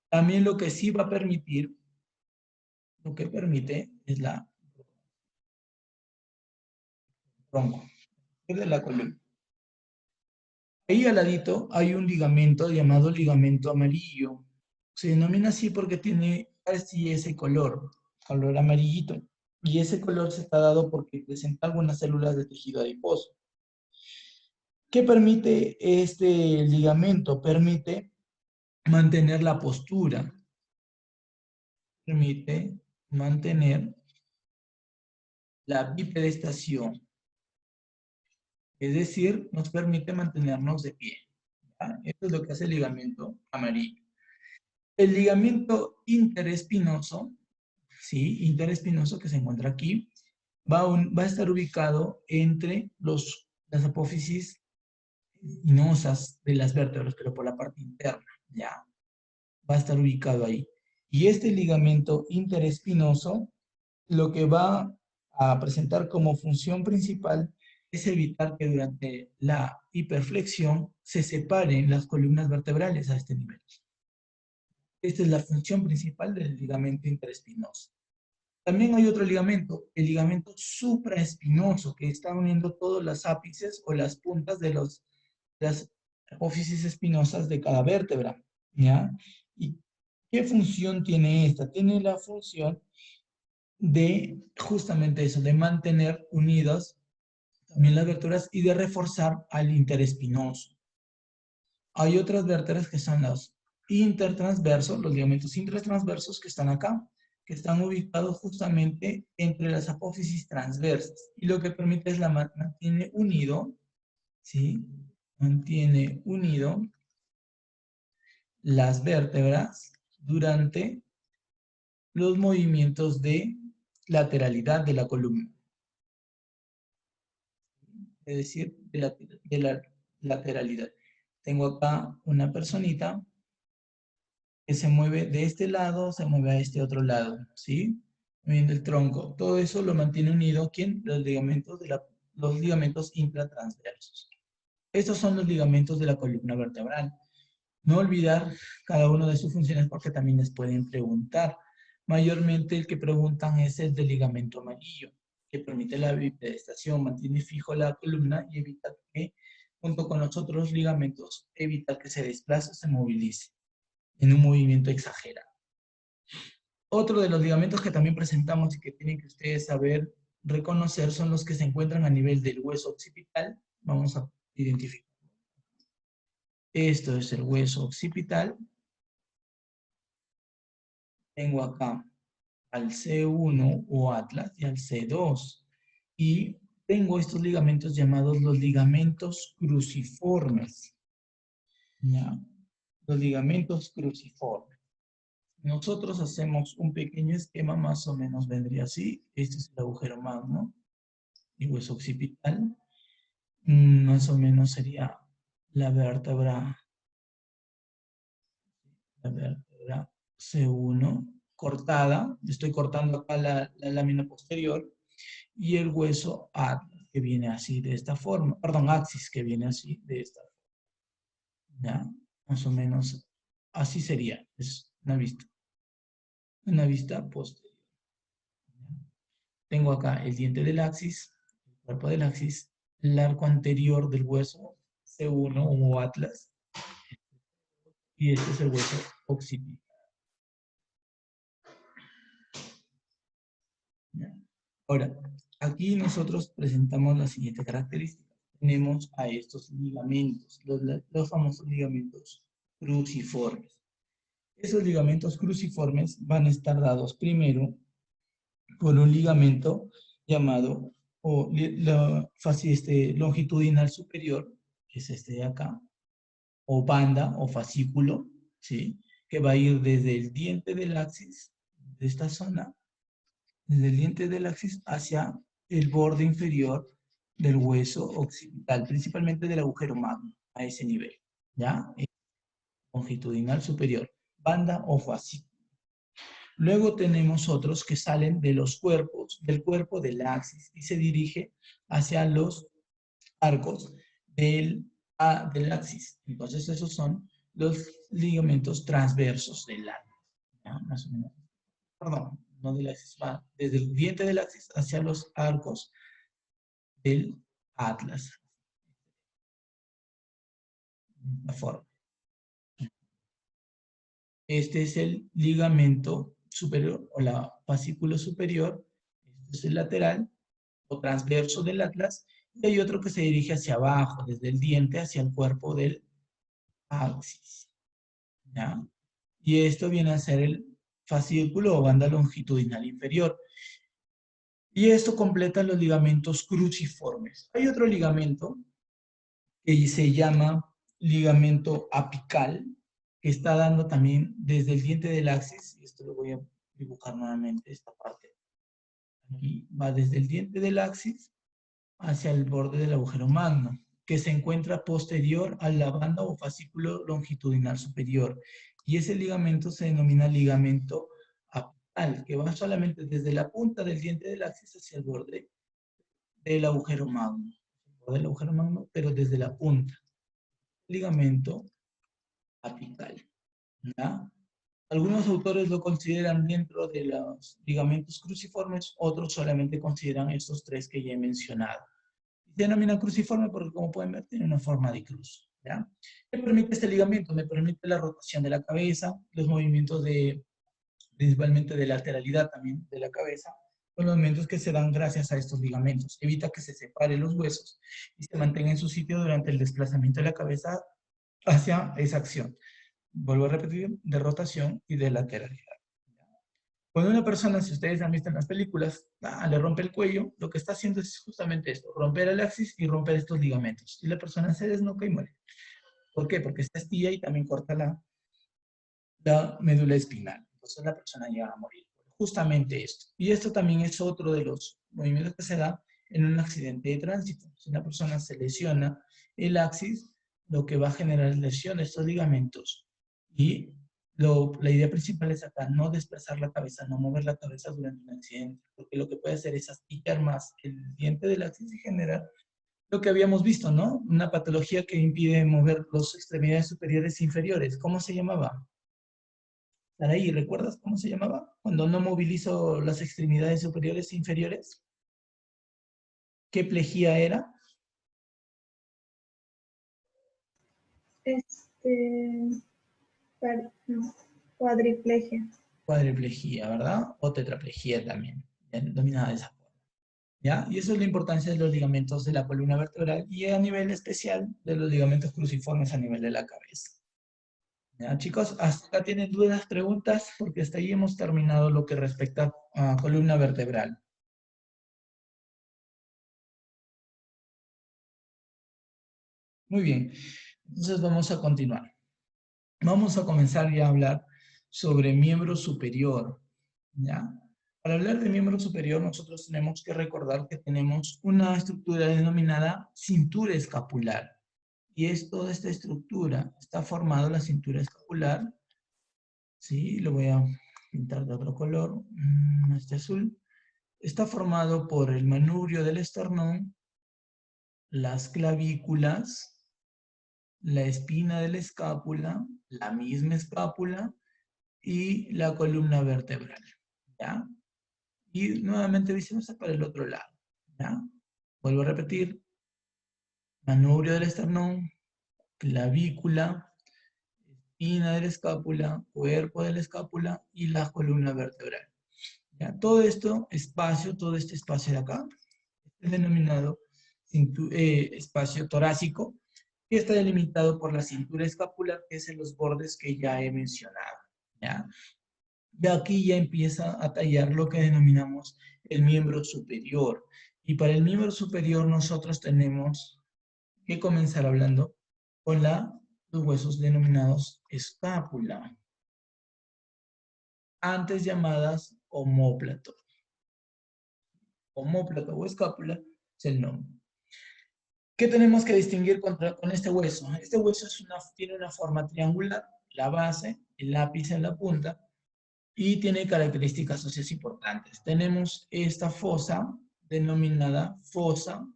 También lo que sí va a permitir, lo que permite es la tronco de la columna. Ahí al ladito hay un ligamento llamado ligamento amarillo. Se denomina así porque tiene así ese color amarillito. Y ese color se está dado porque presenta algunas células de tejido adiposo. ¿Qué permite este ligamento? Permite mantener la postura. Permite mantener la bipedestación. Es decir, nos permite mantenernos de pie. ¿Ya? Esto es lo que hace el ligamento amarillo. El ligamento interespinoso, ¿sí? Interespinoso que se encuentra aquí, va a estar ubicado entre las apófisis espinosas de las vértebras, pero por la parte interna, ¿ya? Va a estar ubicado ahí. Y este ligamento interespinoso, lo que va a presentar como función principal es evitar que durante la hiperflexión se separen las columnas vertebrales a este nivel. Esta es la función principal del ligamento interespinoso. También hay otro ligamento, el ligamento supraespinoso, que está uniendo todos los ápices o las puntas de las apófisis espinosas de cada vértebra, ¿ya? ¿Y qué función tiene esta? Tiene la función de justamente eso, de mantener unidas también las vértebras y de reforzar al interespinoso. Hay otras vértebras que son los intertransversos, los ligamentos intertransversos que están acá, que están ubicados justamente entre las apófisis transversas. Y lo que permite es mantiene unido, ¿sí? Mantiene unido las vértebras durante los movimientos de lateralidad de la columna. Es decir, de la lateralidad. Tengo acá una personita que se mueve de este lado, se mueve a este otro lado, ¿sí? Moviendo el tronco. Todo eso lo mantiene unido, ¿quién? Los ligamentos intratransversos. Estos son los ligamentos de la columna vertebral. No olvidar cada una de sus funciones porque también les pueden preguntar. Mayormente el que preguntan es el del ligamento amarillo, que permite la bipedestación, mantiene fijo la columna y evita que, junto con los otros ligamentos, evita que se desplace o se movilice en un movimiento exagerado. Otro de los ligamentos que también presentamos y que tienen que ustedes saber reconocer son los que se encuentran a nivel del hueso occipital. Vamos a identificar. Esto es el hueso occipital. Tengo acá al C1 o atlas y al C2. Y tengo estos ligamentos llamados los ligamentos cruciformes. ¿Ya? Los ligamentos cruciformes. Nosotros hacemos un pequeño esquema, más o menos vendría así. Este es el agujero magno y hueso occipital. Más o menos sería la vértebra C1 cortada. Estoy cortando acá la lámina posterior. Y el hueso atlas, que viene así de esta forma. Perdón, axis, que viene así de esta forma. ¿Ya? Más o menos así sería. Es una vista. Una vista posterior. Tengo acá el diente del axis, el cuerpo del axis, el arco anterior del hueso C1 o atlas. Y este es el hueso occipital. ¿Ya? Ahora, aquí nosotros presentamos la siguiente característica. Tenemos a estos ligamentos, los famosos ligamentos cruciformes. Esos ligamentos cruciformes van a estar dados primero por un ligamento llamado longitudinal superior, que es este de acá, o banda o fascículo, ¿sí? Que va a ir desde el diente del axis, de esta zona, desde el diente del axis hacia el borde inferior del hueso occipital, principalmente del agujero magno, a ese nivel, ¿ya? Longitudinal superior, banda o fascículo. Luego tenemos otros que salen de los cuerpos, del cuerpo del axis, y se dirige hacia los arcos del axis. Entonces esos son los ligamentos transversos del axis. ¿Ya? Más o menos. Perdón, no del axis, va desde el diente del axis hacia los arcos del atlas. De esta forma. Este es el ligamento superior o la fascículo superior. Este es el lateral o transverso del atlas. Y hay otro que se dirige hacia abajo, desde el diente hacia el cuerpo del axis. ¿Ya? Y esto viene a ser el fascículo o banda longitudinal inferior. Y esto completa los ligamentos cruciformes. Hay otro ligamento que se llama ligamento apical, que está dando también desde el diente del axis, y esto lo voy a dibujar nuevamente, esta parte. Aquí va desde el diente del axis hacia el borde del agujero magno, que se encuentra posterior a la banda o fascículo longitudinal superior. Y ese ligamento se denomina ligamento apical, que va solamente desde la punta del diente del axis hacia el borde del agujero magno. Pero desde la punta. Ligamento apical. ¿Ya? Algunos autores lo consideran dentro de los ligamentos cruciformes, otros solamente consideran estos tres que ya he mencionado. Se denomina cruciforme porque, como pueden ver, tiene una forma de cruz. ¿Ya? ¿Qué permite este ligamento? Me permite la rotación de la cabeza, los movimientos principalmente de lateralidad también de la cabeza, con los movimientos que se dan gracias a estos ligamentos. Evita que se separen los huesos y se mantenga en su sitio durante el desplazamiento de la cabeza hacia esa acción. Vuelvo a repetir, de rotación y de lateralidad. Cuando una persona, si ustedes han visto en las películas, le rompe el cuello, lo que está haciendo es justamente esto, romper el axis y romper estos ligamentos. Y la persona se desnuca y muere. ¿Por qué? Porque se astilla y también corta la médula espinal. Entonces la persona llega a morir. Justamente esto. Y esto también es otro de los movimientos que se da en un accidente de tránsito. Si una persona se lesiona el axis, lo que va a generar es lesión de estos ligamentos. Y la idea principal es acá, no desplazar la cabeza, no mover la cabeza durante un accidente, porque lo que puede hacer es astillar más el diente del axis y generar lo que habíamos visto, ¿no? Una patología que impide mover las extremidades superiores e inferiores. ¿Cómo se llamaba? Saraí, ¿recuerdas cómo se llamaba? Cuando no movilizo las extremidades superiores e inferiores. ¿Qué plejía era? No, cuadriplegia. Cuadriplejía, ¿verdad? O tetraplejía también, denominada de esa forma. ¿Ya? Y eso es la importancia de los ligamentos de la columna vertebral y a nivel especial de los ligamentos cruciformes a nivel de la cabeza. ¿Ya, chicos? Hasta acá tienen dudas, preguntas, porque hasta ahí hemos terminado lo que respecta a columna vertebral. Muy bien, entonces vamos a continuar. Vamos a comenzar ya a hablar sobre miembro superior, ¿ya? Para hablar de miembro superior, nosotros tenemos que recordar que tenemos una estructura denominada cintura escapular. Y es toda esta estructura, está formada la cintura escapular, ¿sí? Lo voy a pintar de otro color, este azul. Está formado por el manubrio del esternón, las clavículas, la espina de la escápula, la misma escápula y la columna vertebral, ¿ya? Y nuevamente viceversa para el otro lado, ¿ya? Vuelvo a repetir, manubrio del esternón, clavícula, espina de la escápula, cuerpo de la escápula y la columna vertebral. ¿Ya? Todo este espacio de acá, es denominado espacio torácico, que está delimitado por la cintura escapular, que es en los bordes que ya he mencionado. ¿Ya? Y aquí ya empieza a tallar lo que denominamos el miembro superior. Y para el miembro superior nosotros tenemos que comenzar hablando con los huesos denominados escápula, antes llamadas omóplato. Omóplato o escápula es el nombre. ¿Qué tenemos que distinguir con este hueso? Este hueso tiene una forma triangular, la base, el ápice en la punta, y tiene características óseas importantes. Tenemos esta fosa denominada fosa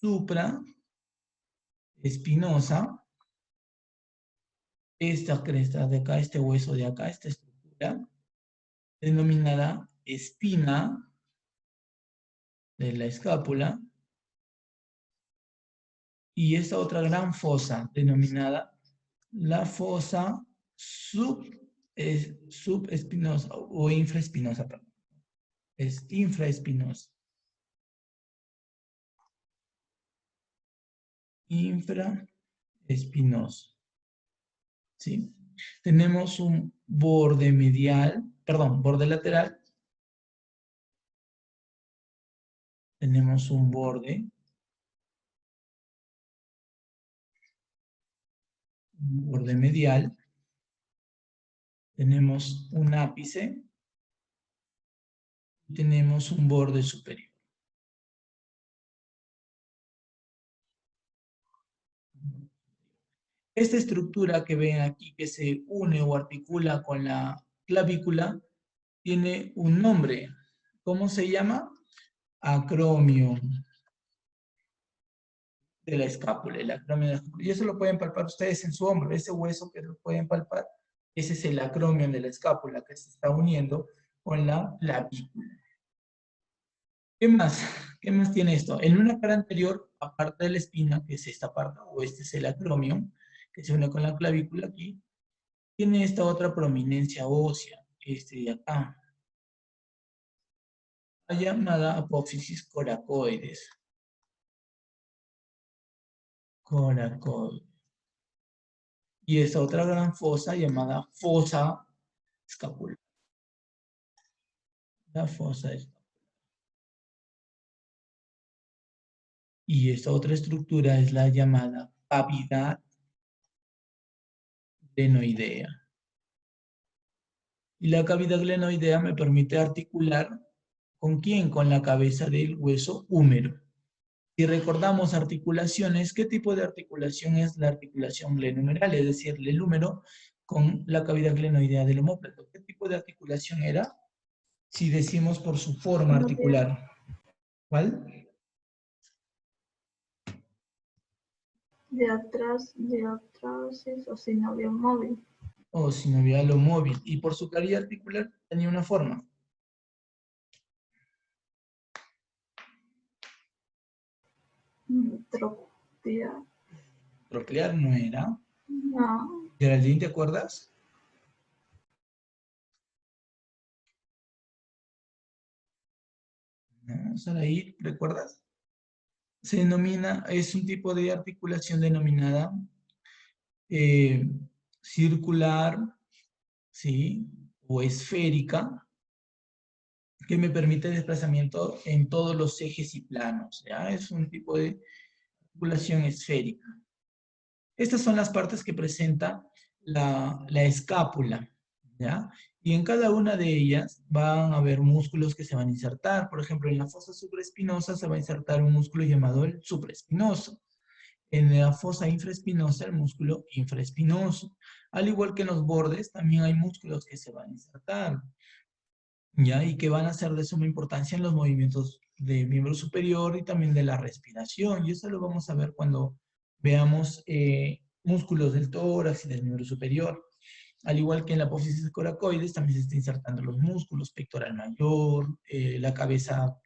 supraespinosa. Esta cresta de acá, este hueso de acá, esta estructura, denominada espina de la escápula. Y esta otra gran fosa, denominada la fosa subespinosa o infraespinosa, perdón. Es infraespinosa. Infraespinoso. ¿Sí? Tenemos un borde medial, perdón, borde lateral. Tenemos un borde medial. Tenemos un ápice. Y tenemos un borde superior. Esta estructura que ven aquí, que se une o articula con la clavícula, tiene un nombre. ¿Cómo se llama? Acromio de la escápula. El acromio de la escápula. Y eso lo pueden palpar ustedes en su hombro. Ese hueso que lo pueden palpar, ese es el acromio de la escápula que se está uniendo con la clavícula. ¿Qué más? ¿Qué más tiene esto? En una cara anterior, aparte de la espina, que es esta parte, o este es el acromio, que se une con la clavícula aquí, tiene esta otra prominencia ósea, este de acá, la llamada apófisis coracoides. Coracoides. Y esta otra gran fosa llamada fosa escapular. La fosa escapular. Y esta otra estructura es la llamada cavidad glenoidea. Y la cavidad glenoidea me permite articular ¿con quién? Con la cabeza del hueso húmero. Si recordamos articulaciones, ¿qué tipo de articulación es la articulación glenohumeral? Es decir, el húmero con la cavidad glenoidea del omóplato. ¿Qué tipo de articulación era? Si decimos por su forma articular. ¿Cuál? De atrás o sinovial móvil. O sinovial o móvil. Y por su cavidad articular tenía una forma. Troclear no era. No. Geraldine, ¿te acuerdas? No, Saraí, ¿recuerdas? Se denomina, es un tipo de articulación denominada circular, ¿sí? O esférica, que me permite desplazamiento en todos los ejes y planos, ¿ya? Es un tipo de articulación esférica. Estas son las partes que presenta la escápula, ¿ya? Y en cada una de ellas van a haber músculos que se van a insertar. Por ejemplo, en la fosa supraespinosa se va a insertar un músculo llamado el supraespinoso. En la fosa infraespinosa, el músculo infraespinoso. Al igual que en los bordes, también hay músculos que se van a insertar, ¿ya? Y que van a ser de suma importancia en los movimientos del miembro superior y también de la respiración. Y eso lo vamos a ver cuando veamos músculos del tórax y del miembro superior. Al igual que en la apófisis coracoides, también se está insertando los músculos, pectoral mayor, la cabeza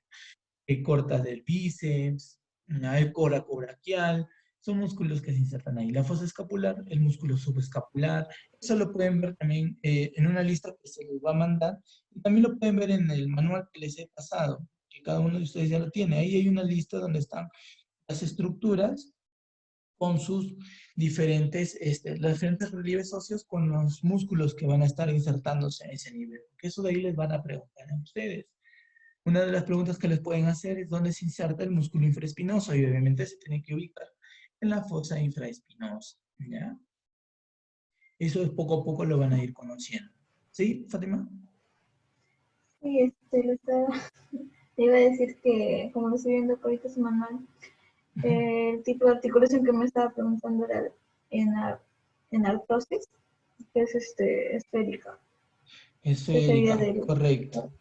corta del bíceps, el coracobraquial. son músculos que se insertan ahí. La fosa escapular, el músculo subescapular. Eso lo pueden ver también en una lista que se les va a mandar. Y también lo pueden ver en el manual que les he pasado, que cada uno de ustedes ya lo tiene. Ahí hay una lista donde están las estructuras con sus diferentes, los diferentes relieves óseos con los músculos que van a estar insertándose en ese nivel. Porque eso de ahí les van a preguntar a ustedes. Una de las preguntas que les pueden hacer es dónde se inserta el músculo infraespinoso y obviamente se tiene que ubicar en la fosa infraespinosa, ¿ya? Eso es poco a poco lo van a ir conociendo. ¿Sí, Fátima? Sí, te iba a decir que, como lo estoy viendo que ahorita su manual, el tipo de articulación que me estaba preguntando era en artrosis, que es esférica. Esférica, Sería correcto.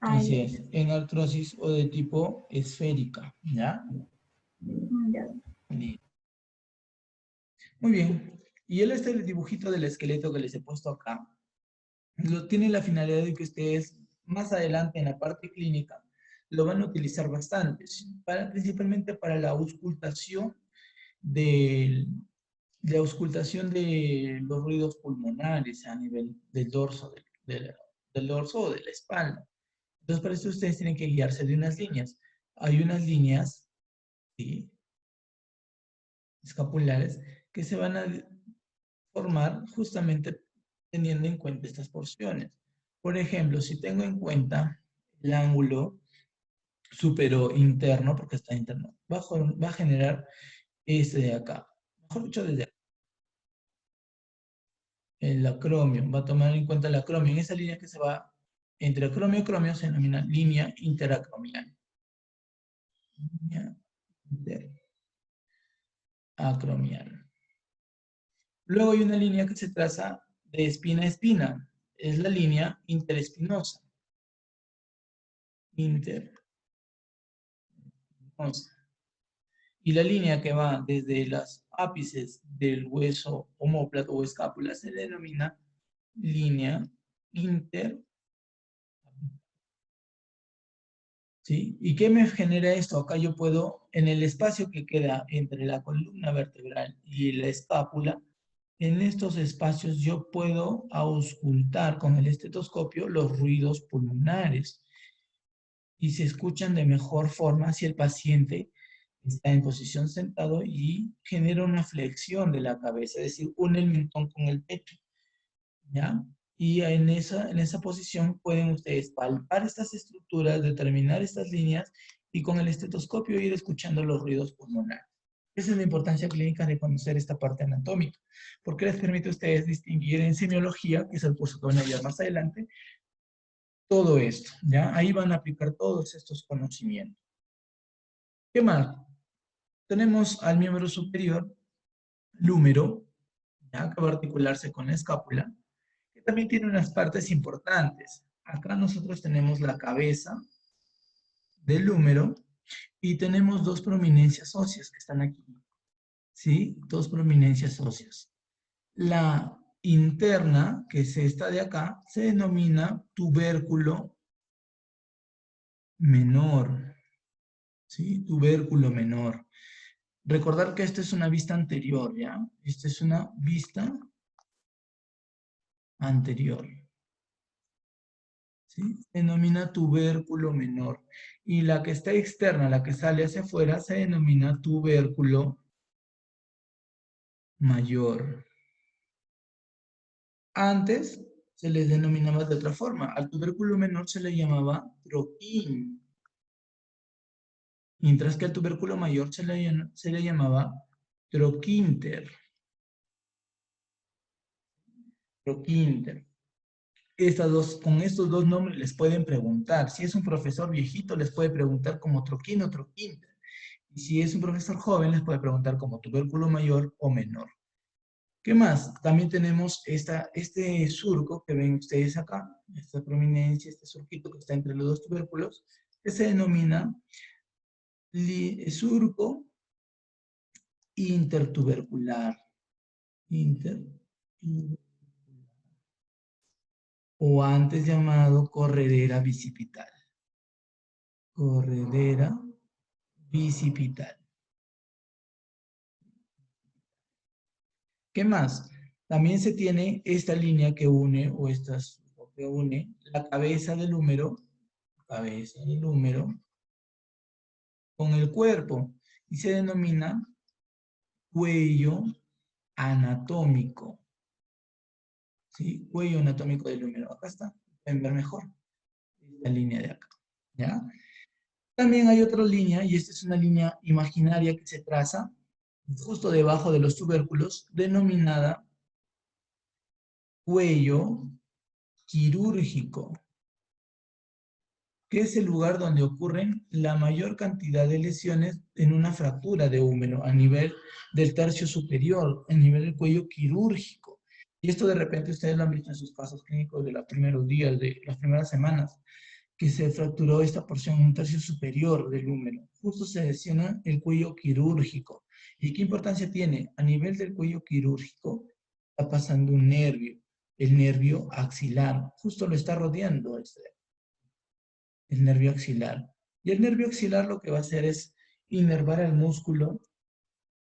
Así ya. es, en artrosis o de tipo esférica, ¿ya? Ya. Muy bien. Y el dibujito del esqueleto que les he puesto acá, tiene la finalidad de que ustedes más adelante en la parte clínica lo van a utilizar bastante, principalmente para la auscultación de los ruidos pulmonares a nivel del dorso, del dorso o de la espalda. Entonces, para eso ustedes tienen que guiarse de unas líneas. Hay unas líneas, ¿sí?, escapulares que se van a formar justamente teniendo en cuenta estas porciones. Por ejemplo, si tengo en cuenta el ángulo supero interno, porque está interno, va a generar este de acá. Mejor dicho, desde acá. El acromio, va a tomar en cuenta el acromio. En esa línea que se va entre acromio y acromio se denomina línea interacromial. Línea interacromial. Luego hay una línea que se traza de espina a espina. Es la línea interespinosa. Interespinosa. Y la línea que va desde los ápices del hueso omóplato o escápula se denomina línea inter. ¿Sí? ¿Y qué me genera esto? Acá yo puedo, en el espacio que queda entre la columna vertebral y la escápula, en estos espacios yo puedo auscultar con el estetoscopio los ruidos pulmonares y se escuchan de mejor forma si el paciente está en posición sentado y genera una flexión de la cabeza, es decir, une el mentón con el pecho, ¿ya? Y en esa posición pueden ustedes palpar estas estructuras, determinar estas líneas y con el estetoscopio ir escuchando los ruidos pulmonares. Esa es la importancia clínica de conocer esta parte anatómica, porque les permite a ustedes distinguir en semiología, que es el curso que van a llevar más adelante, todo esto, ¿ya? Ahí van a aplicar todos estos conocimientos. ¿Qué más? Tenemos al miembro superior, el húmero, ¿ya?, que va a articularse con la escápula, que también tiene unas partes importantes. Acá nosotros tenemos la cabeza del húmero y tenemos dos prominencias óseas que están aquí. ¿Sí? Dos prominencias óseas. La interna, que es esta de acá, se denomina tubérculo menor. ¿Sí? Tubérculo menor. Recordar que esta es una vista anterior, ¿ya? Esta es una vista anterior. ¿Sí? Se denomina tubérculo menor. Y la que está externa, la que sale hacia afuera, se denomina tubérculo mayor. Antes se les denominaba de otra forma. Al tubérculo menor se le llamaba troquín. Mientras que al tubérculo mayor se le llamaba troquínter. Troquínter. Con estos dos nombres les pueden preguntar. Si es un profesor viejito, les puede preguntar como troquín o troquínter. Y si es un profesor joven, les puede preguntar como tubérculo mayor o menor. ¿Qué más? También tenemos este surco que ven ustedes acá, esta prominencia, este surquito que está entre los dos tubérculos, que se denomina surco intertubercular. O antes llamado corredera bicipital. Corredera bicipital. ¿Qué más? También se tiene esta línea que une, que une la cabeza del húmero con el cuerpo y se denomina cuello anatómico. ¿Sí? Cuello anatómico del húmero. Acá está. Pueden ver mejor esta línea de acá. ¿Ya? También hay otra línea, y esta es una línea imaginaria que se traza justo debajo de los tubérculos, denominada cuello quirúrgico, que es el lugar donde ocurren la mayor cantidad de lesiones en una fractura de húmero a nivel del tercio superior, a nivel del cuello quirúrgico. Y esto de repente ustedes lo han visto en sus casos clínicos de los primeros días, de las primeras semanas, que se fracturó esta porción en un tercio superior del húmero. Justo se lesiona el cuello quirúrgico. ¿Y qué importancia tiene? A nivel del cuello quirúrgico está pasando un nervio, el nervio axilar. Justo lo está rodeando el nervio axilar. Y el nervio axilar lo que va a hacer es inervar el músculo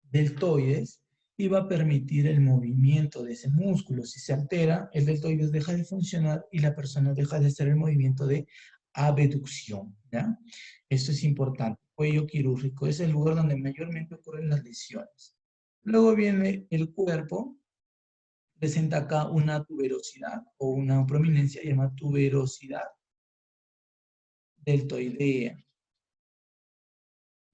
deltoides y va a permitir el movimiento de ese músculo. Si se altera, el deltoides deja de funcionar y la persona deja de hacer el movimiento de abducción, ¿ya? Esto es importante. Cuello quirúrgico es el lugar donde mayormente ocurren las lesiones. Luego viene el cuerpo, presenta acá una tuberosidad o una prominencia llamada tuberosidad deltoidea.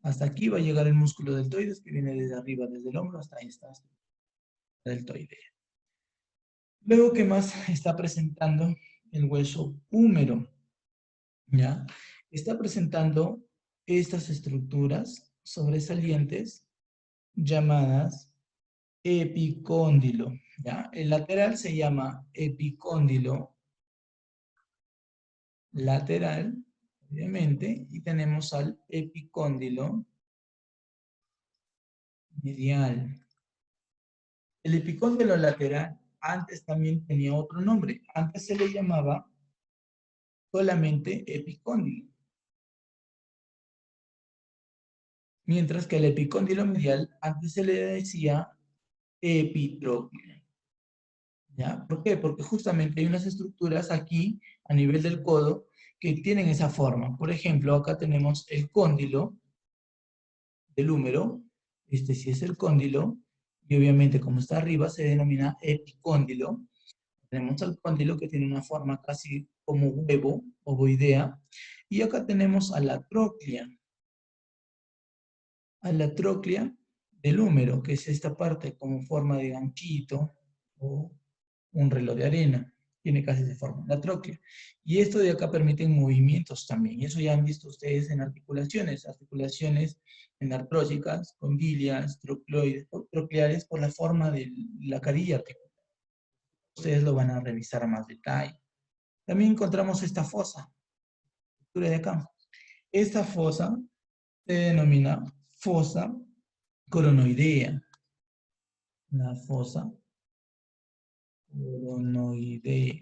Hasta aquí va a llegar el músculo deltoides que viene desde arriba, desde el hombro hasta esta deltoidea. Luego, ¿qué más está presentando el hueso húmero? ¿Ya? Está presentando estas estructuras sobresalientes llamadas epicóndilo. ¿Ya? El lateral se llama epicóndilo lateral, obviamente, y tenemos al epicóndilo medial. El epicóndilo lateral antes también tenía otro nombre. Antes se le llamaba solamente epicóndilo. Mientras que el epicóndilo medial antes se le decía epitrócleo. ¿Ya? ¿Por qué? Porque justamente hay unas estructuras aquí a nivel del codo que tienen esa forma. Por ejemplo, acá tenemos el cóndilo del húmero. Este sí es el cóndilo. Y obviamente como está arriba se denomina epicóndilo. Tenemos al cóndilo que tiene una forma casi como huevo, ovoidea. Y acá tenemos a la tróclea. A la tróclea del húmero, que es esta parte como forma de ganchito o un reloj de arena. Tiene casi esa forma, la tróclea. Y esto de acá permite movimientos también. Y eso ya han visto ustedes en articulaciones enartrógicas, condilias, trocleares, por la forma de la carilla articular. Ustedes lo van a revisar a más detalle. También encontramos esta fosa, de acá. Esta fosa se denomina fosa coronoidea. La fosa coronoidea.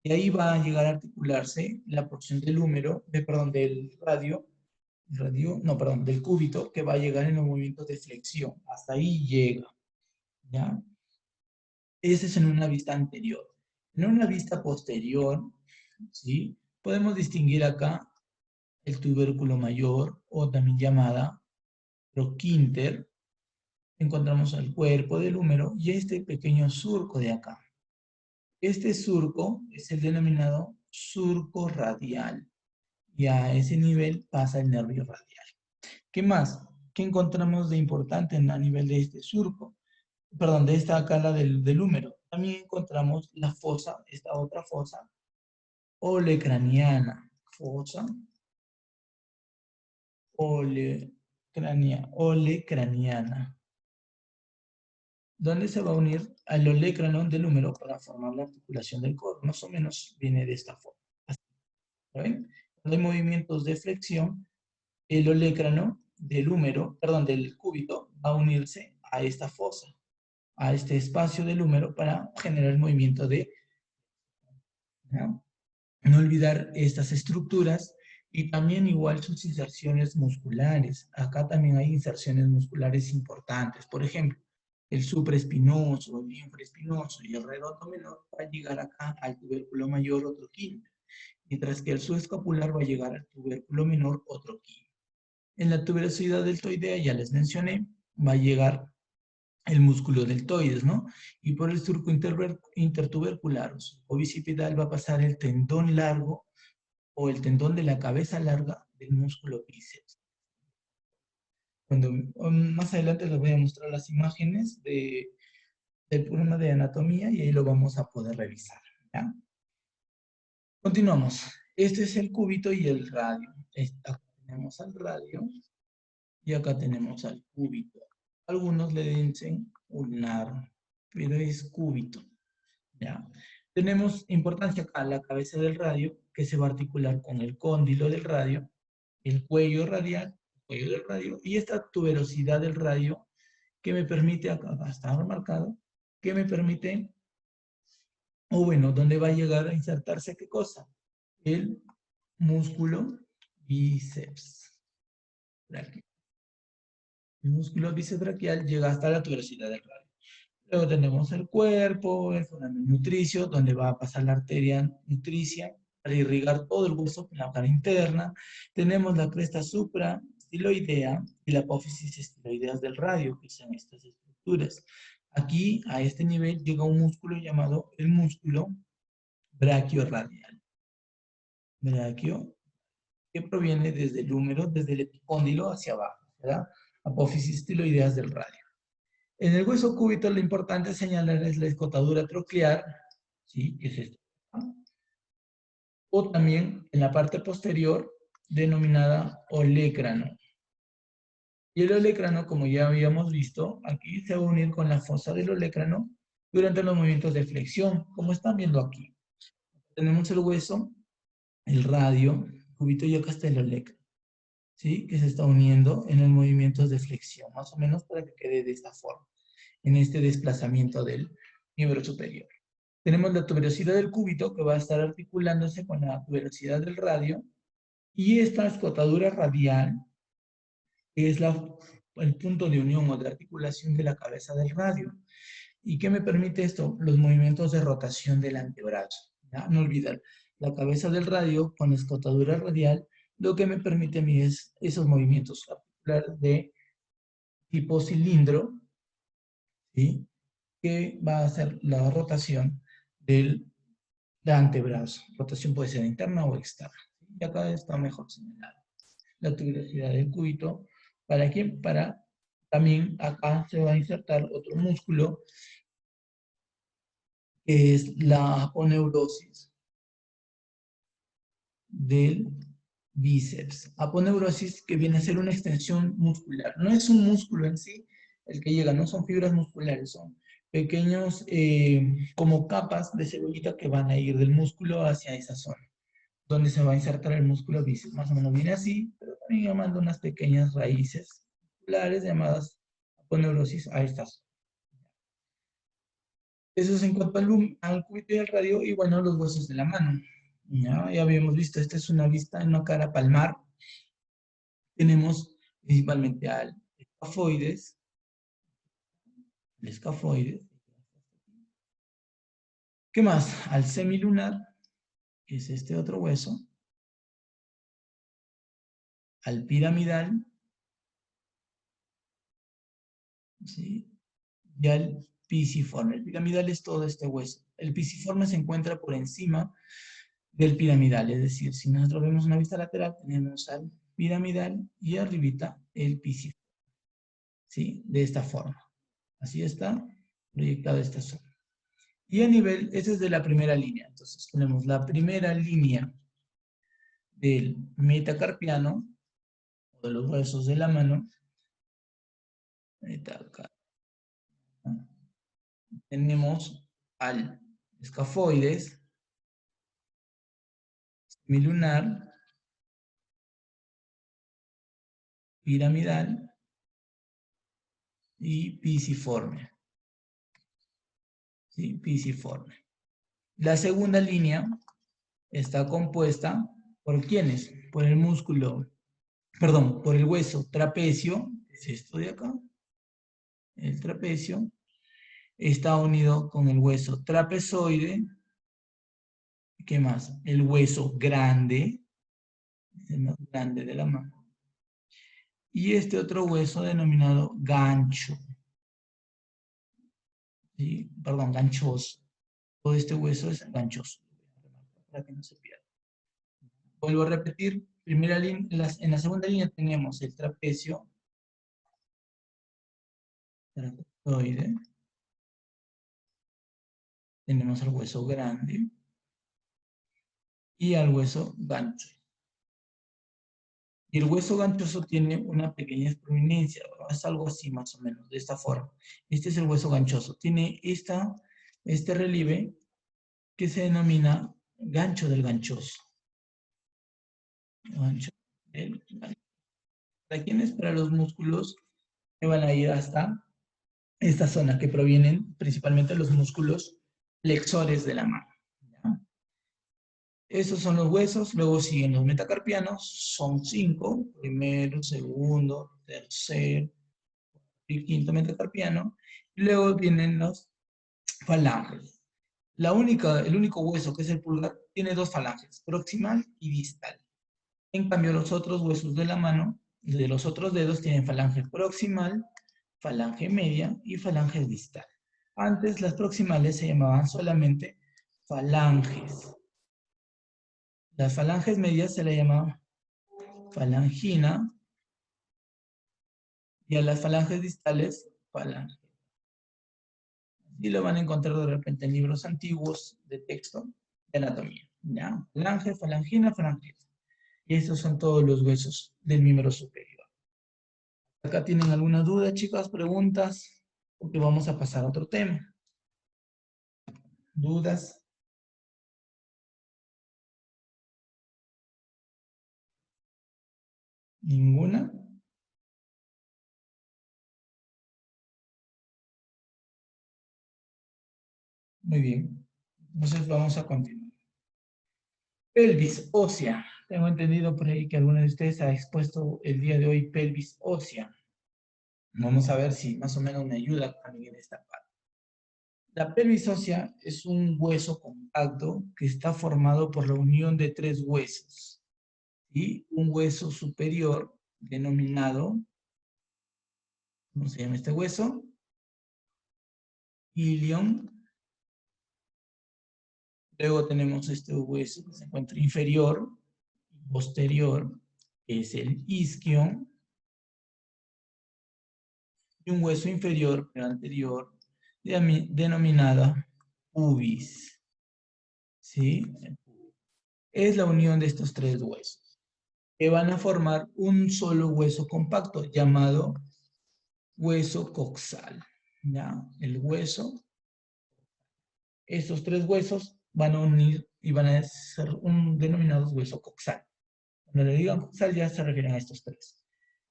Y ahí va a llegar a articularse la porción del húmero, del del cúbito, que va a llegar en los movimientos de flexión. Hasta ahí llega. ¿Ya? Ese es en una vista anterior. En una vista posterior, ¿sí? Podemos distinguir acá el tubérculo mayor, o también llamada troquínter. Encontramos el cuerpo del húmero y este pequeño surco de acá. Este surco es el denominado surco radial. Y a ese nivel pasa el nervio radial. ¿Qué más? ¿Qué encontramos de importante a nivel de este surco? Perdón, de esta cala del húmero. También encontramos la fosa, esta otra fosa, olecraniana. Fosa olecraniana. ¿Dónde se va a unir al olecrano del húmero para formar la articulación del codo? Más o menos viene de esta forma. ¿Ven? Cuando hay movimientos de flexión, el olecrano del húmero, del cúbito, va a unirse a esta fosa, a este espacio del húmero para generar el movimiento de... ¿no? No olvidar estas estructuras y también igual sus inserciones musculares. Acá también hay inserciones musculares importantes. Por ejemplo, el supraespinoso, el infraespinoso y el redondo menor va a llegar acá al tubérculo mayor otro quinto, mientras que el subescapular va a llegar al tubérculo menor otro quinto. En la tuberosidad deltoidea, ya les mencioné, va a llegar el músculo deltoides, ¿no? Y por el surco intertubercular o bicipital va a pasar el tendón largo o el tendón de la cabeza larga del músculo bíceps. Cuando más adelante les voy a mostrar las imágenes del programa de anatomía y ahí lo vamos a poder revisar, ¿ya? Continuamos. Este es el cúbito y el radio. Acá tenemos al radio y acá tenemos al cúbito. Algunos le dicen ulnar, pero es cúbito, ¿ya? Tenemos importancia acá, la cabeza del radio, que se va a articular con el cóndilo del radio, el cuello radial, el cuello del radio, y esta tuberosidad del radio, que me permite, acá está marcado, que me permite, o bueno, ¿dónde va a llegar a insertarse qué cosa? El músculo bíceps braquial. El músculo bíceps braquial llega hasta la tuberosidad del radio. Luego tenemos el cuerpo, el foramen nutricio, donde va a pasar la arteria nutricia para irrigar todo el hueso con la cara interna. Tenemos la cresta supraestiloidea y la apófisis estiloideas del radio, que son estas estructuras. Aquí, a este nivel, llega un músculo llamado el músculo braquiorradial. Braquio, que proviene desde el húmero, desde el epicóndilo hacia abajo, ¿verdad? Apófisis estiloideas del radio. En el hueso cúbito lo importante señalar es la escotadura troclear, ¿sí? Que es esto. O también en la parte posterior, denominada olecrano. Y el olecrano, como ya habíamos visto, aquí se va a unir con la fosa del olecrano durante los movimientos de flexión, como están viendo aquí. Tenemos el hueso, el radio, el cúbito y acá está el olecrano, ¿sí? Que se está uniendo en los movimientos de flexión, más o menos para que quede de esta forma, en este desplazamiento del miembro superior. Tenemos la tuberosidad del cúbito que va a estar articulándose con la tuberosidad del radio y esta escotadura radial que es el punto de unión o de articulación de la cabeza del radio. ¿Y qué me permite esto? Los movimientos de rotación del antebrazo. ¿Ya? No olvidar, la cabeza del radio con escotadura radial, lo que me permite a mí es esos movimientos articulares de tipo cilindro, ¿sí? Que va a hacer la rotación del antebrazo. Rotación puede ser interna o externa. Y acá está mejor señalado. La tuberosidad del cúbito. ¿Para qué? Para también acá se va a insertar otro músculo que es la aponeurosis del bíceps. Aponeurosis que viene a ser una extensión muscular. No es un músculo en sí el que llega, no son fibras musculares, son pequeños como capas de cebollita que van a ir del músculo hacia esa zona, donde se va a insertar el músculo bíceps. Más o menos viene así, pero también llamando unas pequeñas raíces musculares llamadas aponeurosis a estas. Eso es en cuanto al cúbito y al radio, y bueno, los huesos de la mano. Ya habíamos visto, esta es una vista en una cara palmar. Tenemos principalmente al escafoides, el escafoides. ¿Qué más? Al semilunar, que es este otro hueso. Al piramidal, ¿sí? Y al pisiforme. El piramidal es todo este hueso. El pisiforme se encuentra por encima del piramidal, es decir, si nosotros vemos una vista lateral, tenemos al piramidal y arribita el pisiforme, ¿sí? De esta forma. Así está proyectado esta zona. Y a nivel, esa es de la primera línea. Entonces tenemos la primera línea del metacarpiano, o de los huesos de la mano. Tenemos al escafoides, semilunar, piramidal y pisiforme. ¿Sí? Pisiforme. La segunda línea está compuesta por ¿quiénes? Por el músculo, perdón, por el hueso trapecio, es esto de acá, el trapecio, está unido con el hueso trapezoide. ¿Qué más? El hueso grande, el más grande de la mano. Y este otro hueso denominado gancho. ¿Sí? Perdón, ganchoso. Todo este hueso es ganchoso. Para que no se pierda. Vuelvo a repetir. Primera línea, en la segunda línea tenemos el trapecio. Trapezoide. Tenemos el hueso grande. Y al hueso gancho. Y el hueso ganchoso tiene una pequeña prominencia, es algo así más o menos, de esta forma. Este es el hueso ganchoso. Tiene este relieve que se denomina gancho del ganchoso. Gancho del ganchoso. ¿Para quiénes? Para los músculos que van a ir hasta esta zona, que provienen principalmente de los músculos flexores de la mano. ¿Ya? Estos son los huesos, luego siguen los metacarpianos, son 5, primero, segundo, tercer y quinto metacarpiano, y luego vienen los falanges. El único hueso que es el pulgar tiene 2 falanges, proximal y distal. En cambio, los otros huesos de la mano, de los otros dedos, tienen falange proximal, falange media y falange distal. Antes las proximales se llamaban solamente falanges. Las falanges medias se le llamaban falangina y a las falanges distales, falange. Y lo van a encontrar de repente en libros antiguos de texto de anatomía. ¿Ya? Falange, falangina, falangina. Y estos son todos los huesos del miembro superior. ¿Acá tienen alguna duda, chicas? ¿Preguntas? Porque vamos a pasar a otro tema. ¿Dudas? ¿Ninguna? Muy bien. Entonces vamos a continuar. Pelvis ósea. Tengo entendido por ahí que alguno de ustedes ha expuesto el día de hoy pelvis ósea. Vamos a ver si más o menos me ayuda también en esta parte. La pelvis ósea es un hueso compacto que está formado por la unión de 3 huesos. Y un hueso superior denominado, ¿cómo se llama este hueso? Ilion. Luego tenemos este hueso que se encuentra inferior, posterior, que es el isquion. Y un hueso inferior, pero anterior, denominada pubis. ¿Sí? Es la unión de estos 3 huesos, que van a formar un solo hueso compacto, llamado hueso coxal. ¿Ya? El hueso. Estos 3 huesos van a unir y van a ser denominados hueso coxal. Cuando le digan coxal ya se refieren a estos 3.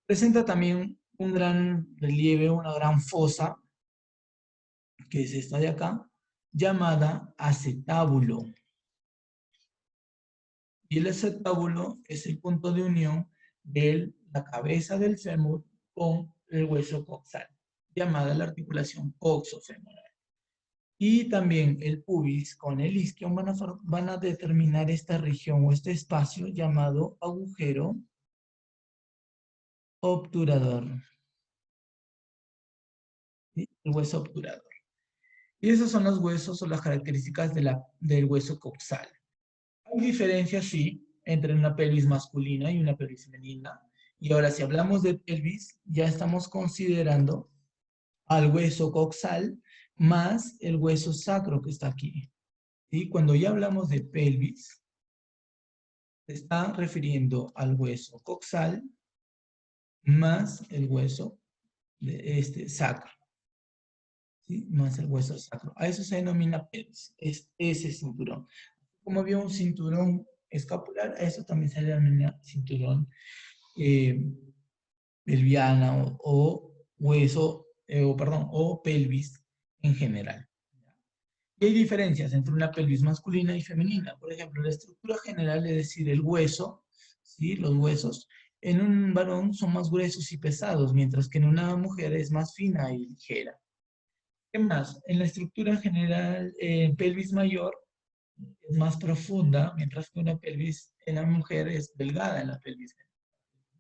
Presenta también un gran relieve, una gran fosa, que es esta de acá, llamada acetábulo. Y el acetábulo es el punto de unión de la cabeza del fémur con el hueso coxal, llamada la articulación coxofemoral. Y también el pubis con el isquion van a determinar esta región o este espacio llamado agujero obturador. ¿Sí? El hueso obturador. Y esos son los huesos o las características del hueso coxal. Hay diferencias, sí, entre una pelvis masculina y una pelvis femenina. Y ahora, si hablamos de pelvis, ya estamos considerando al hueso coxal más el hueso sacro que está aquí. ¿Sí? Cuando ya hablamos de pelvis, se está refiriendo al hueso coxal más el hueso sacro. ¿Sí? Más el hueso sacro. A eso se denomina pelvis. Es ese cinturón. Como había un cinturón escapular, a eso también se denomina cinturón pelviana o hueso, o pelvis en general. Y hay diferencias entre una pelvis masculina y femenina. Por ejemplo, la estructura general, es decir, el hueso, ¿sí? Los huesos, en un varón son más gruesos y pesados, mientras que en una mujer es más fina y ligera. ¿Qué más? En la estructura general, pelvis mayor es más profunda, mientras que una pelvis en la mujer es delgada en la pelvis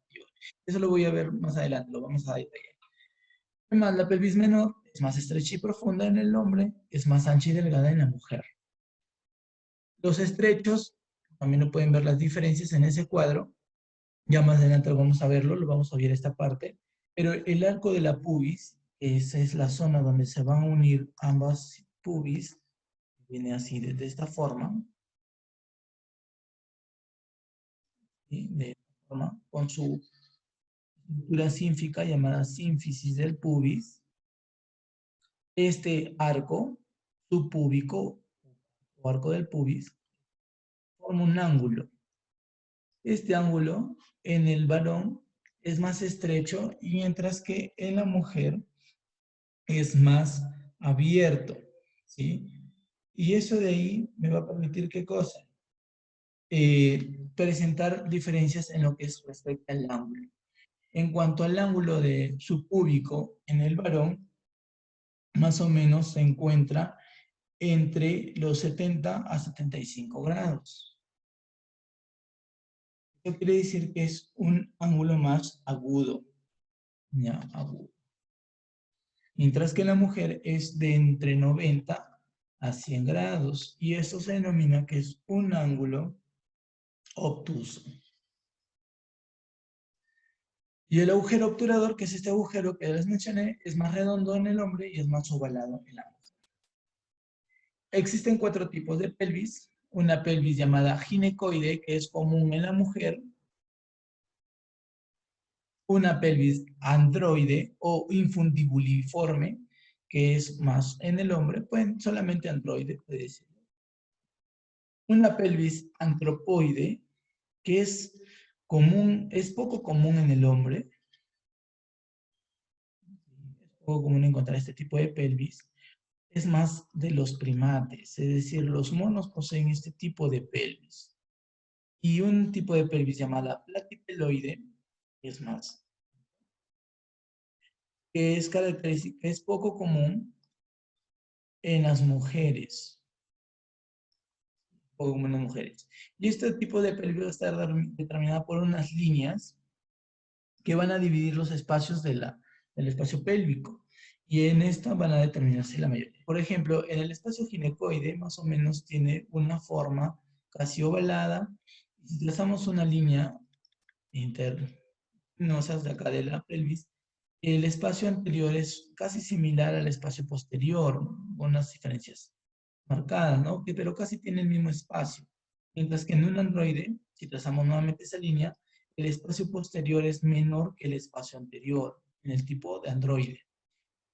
mayor. Eso lo voy a ver más adelante, lo vamos a detallar. Además, la pelvis menor es más estrecha y profunda en el hombre, es más ancha y delgada en la mujer. Los estrechos, también lo pueden ver las diferencias en ese cuadro. Ya más adelante lo vamos a verlo, lo vamos a ver esta parte. Pero el arco de la pubis, esa es la zona donde se van a unir ambas pubis, viene así de esta forma. ¿Sí? De esta forma, con su estructura sínfica llamada sínfisis del pubis. Este arco subpúbico o arco del pubis forma un ángulo. Este ángulo en el varón es más estrecho, mientras que en la mujer es más abierto, ¿sí? Y eso de ahí me va a permitir, ¿qué cosa? Presentar diferencias en lo que es respecto al ángulo. En cuanto al ángulo de subpúbico en el varón, más o menos se encuentra entre los 70 a 75 grados. Esto quiere decir que es un ángulo más agudo. Ya, agudo. Mientras que la mujer es de entre 90 a 100 grados. Y eso se denomina que es un ángulo obtuso. Y el agujero obturador, que es este agujero que les mencioné, es más redondo en el hombre y es más ovalado en la mujer. Existen 4 tipos de pelvis. Una pelvis llamada ginecoide, que es común en la mujer. Una pelvis androide o infundibuliforme, que es más en el hombre, pues solamente androide puede decir. Una pelvis antropoide, que es común, es poco común en el hombre. Es poco común encontrar este tipo de pelvis. Es más de los primates, es decir, los monos poseen este tipo de pelvis. Y un tipo de pelvis llamada platypeloide, que es más, que es característica, es poco común en las mujeres. Poco común en las mujeres. Y este tipo de pelvis va a estar determinada por unas líneas que van a dividir los espacios del espacio pélvico. Y en esta van a determinarse la mayoría. Por ejemplo, en el espacio ginecoide más o menos tiene una forma casi ovalada. Si trazamos una línea internosas de acá de la pelvis, el espacio anterior es casi similar al espacio posterior, con unas diferencias marcadas, ¿no? Pero casi tiene el mismo espacio. Mientras que en un androide, si trazamos nuevamente esa línea, el espacio posterior es menor que el espacio anterior, en el tipo de androide.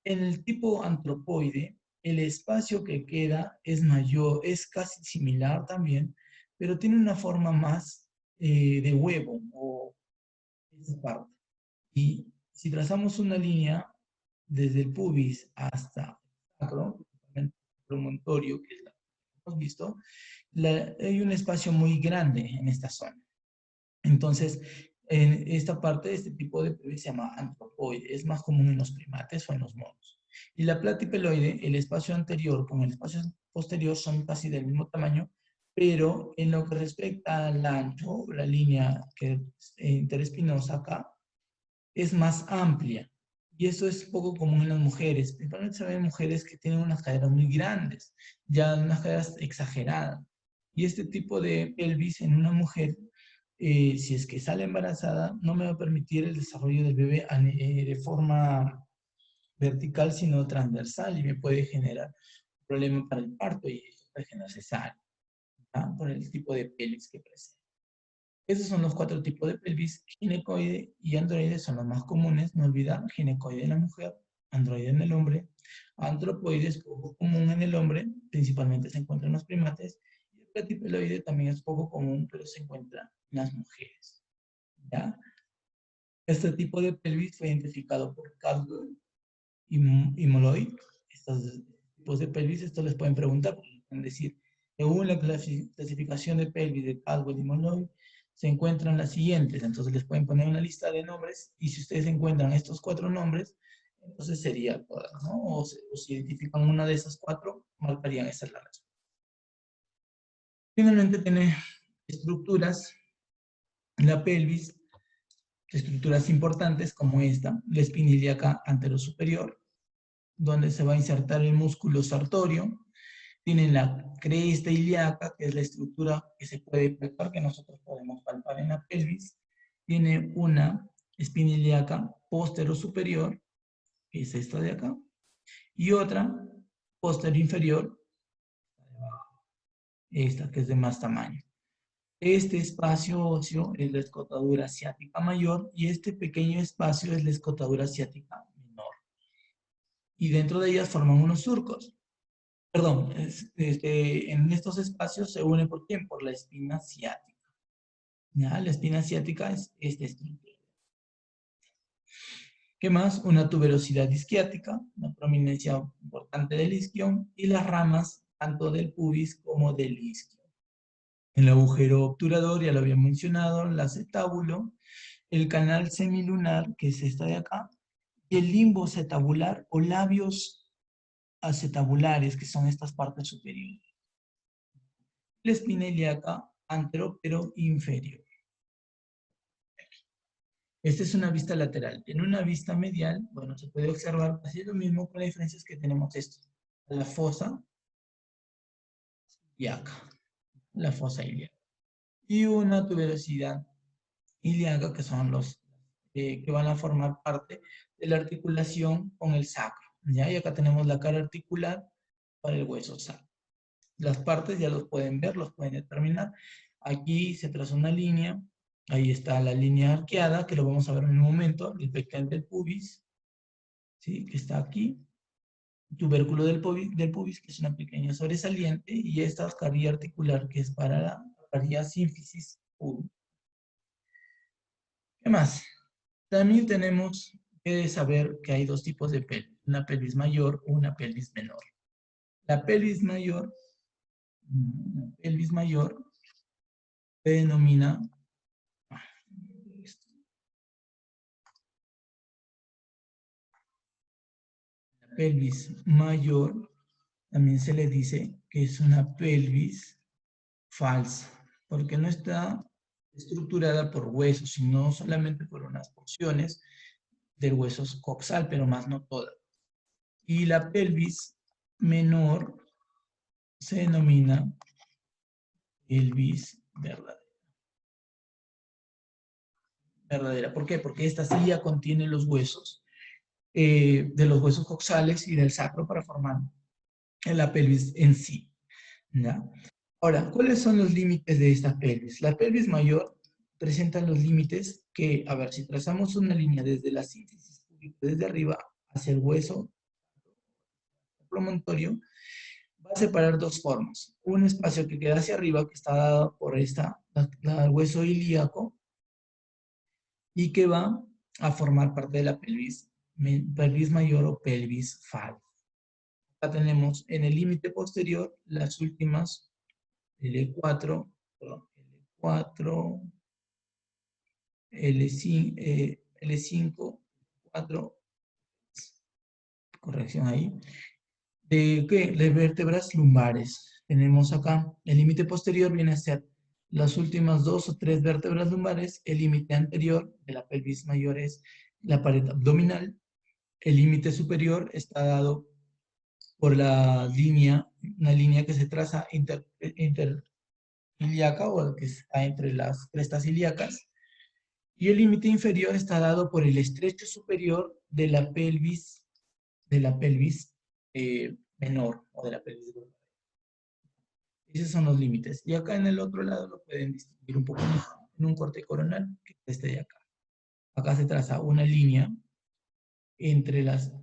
En el tipo antropoide, el espacio que queda es mayor, es casi similar también, pero tiene una forma más de huevo, o esa parte. Y si trazamos una línea desde el pubis hasta el sacro, el promontorio, que es la que hemos visto, hay un espacio muy grande en esta zona. Entonces, en esta parte, este tipo de pelvis se llama antropoide. Es más común en los primates o en los monos. Y la platypeloide, el espacio anterior con el espacio posterior son casi del mismo tamaño, pero en lo que respecta al ancho, la línea que es interespinosa acá, es más amplia. Y eso es poco común en las mujeres. Principalmente se ven mujeres que tienen unas caderas muy grandes, ya unas caderas exageradas. Y este tipo de pelvis en una mujer, si es que sale embarazada, no me va a permitir el desarrollo del bebé de forma vertical, sino transversal, y me puede generar un problema para el parto y puede generar cesárea, ¿no? Por el tipo de pelvis que presenta. Esos son los 4 tipos de pelvis. Ginecoide y androide son los más comunes. No olvidar, ginecoide en la mujer, androide en el hombre. Antropoide es poco común en el hombre, principalmente se encuentra en los primates. Y el platypeloide también es poco común, pero se encuentra en las mujeres. ¿Ya? Este tipo de pelvis fue identificado por Caldwell y Molloy. Estos tipos de pelvis, esto les pueden preguntar, pueden decir, según la clasificación de pelvis de Caldwell y Molloy, se encuentran las siguientes. Entonces les pueden poner una lista de nombres, y si ustedes encuentran estos 4 nombres, Entonces sería todas, ¿no? O si identifican una de esas 4, marcarían esa es la respuesta. Finalmente tiene estructuras, la pelvis, estructuras importantes como esta, la espina ilíaca anterosuperior, donde se va a insertar el músculo sartorio. Tienen la cresta ilíaca, que es la estructura que se puede palpar, que nosotros podemos palpar en la pelvis. Tiene una espina ilíaca posterosuperior, que es esta de acá, y otra posterior inferior, esta que es de más tamaño. Este espacio óseo es la escotadura ciática mayor y este pequeño espacio es la escotadura ciática menor. Y dentro de ellas forman unos surcos. Perdón, en estos espacios se une ¿por quién? Por la espina ciática. ¿Ya? La espina ciática es esta estructura. ¿Qué más? Una tuberosidad isquiática, una prominencia importante del isquion y las ramas tanto del pubis como del isquion. El agujero obturador, ya lo había mencionado, el acetábulo, el canal semilunar, que es esta de acá, y el limbo acetabular o labios acetabulares, que son estas partes superiores. La espina ilíaca antero pero inferior. Esta es una vista lateral. En una vista medial, bueno, se puede observar así lo mismo con la diferencia es que tenemos esto. La fosa ilíaca. La fosa ilíaca. Y una tuberosidad ilíaca, que son los que van a formar parte de la articulación con el sacro. ¿Ya? Y acá tenemos la cara articular para el hueso sacro. Las partes ya los pueden ver, los pueden determinar. Aquí se traza una línea. Ahí está la línea arqueada, que lo vamos a ver en un momento. El pectoral del pubis, ¿sí? Que está aquí. Tubérculo del pubis, que es una pequeña sobresaliente. Y esta carilla articular, que es para la carilla sínfisis pubis. ¿Qué más? También tenemos que saber que hay dos tipos de pelvis. Una pelvis mayor o una pelvis menor. La pelvis mayor se denomina la pelvis mayor, también se le dice que es una pelvis falsa, porque no está estructurada por huesos, sino solamente por unas porciones del hueso coxal, pero más no toda. Y la pelvis menor se denomina pelvis verdadera. ¿Por qué? Porque esta sí ya contiene los huesos, de los huesos coxales y del sacro para formar la pelvis en sí. ¿Ya? Ahora, ¿cuáles son los límites de esta pelvis? La pelvis mayor presenta los límites que, a ver, si trazamos una línea desde la sínfisis, desde arriba hacia el hueso promontorio, va a separar dos formas. Un espacio que queda hacia arriba, que está dado por el hueso ilíaco, y que va a formar parte de la pelvis mayor o pelvis falsa. Acá tenemos en el límite posterior las últimas L4, L5, 4, corrección ahí. ¿De qué? De vértebras lumbares. Tenemos acá, el límite posterior viene a ser las últimas 2 o 3 vértebras lumbares, el límite anterior de la pelvis mayor es la pared abdominal, el límite superior está dado por la línea, una línea que se traza ilíaca o que está entre las crestas ilíacas, y el límite inferior está dado por el estrecho superior de la pelvis menor o de la pelvis gorda. Esos son los límites. Y acá en el otro lado lo pueden distinguir un poco mejor en un corte coronal, que es este de acá. Acá se traza una línea entre las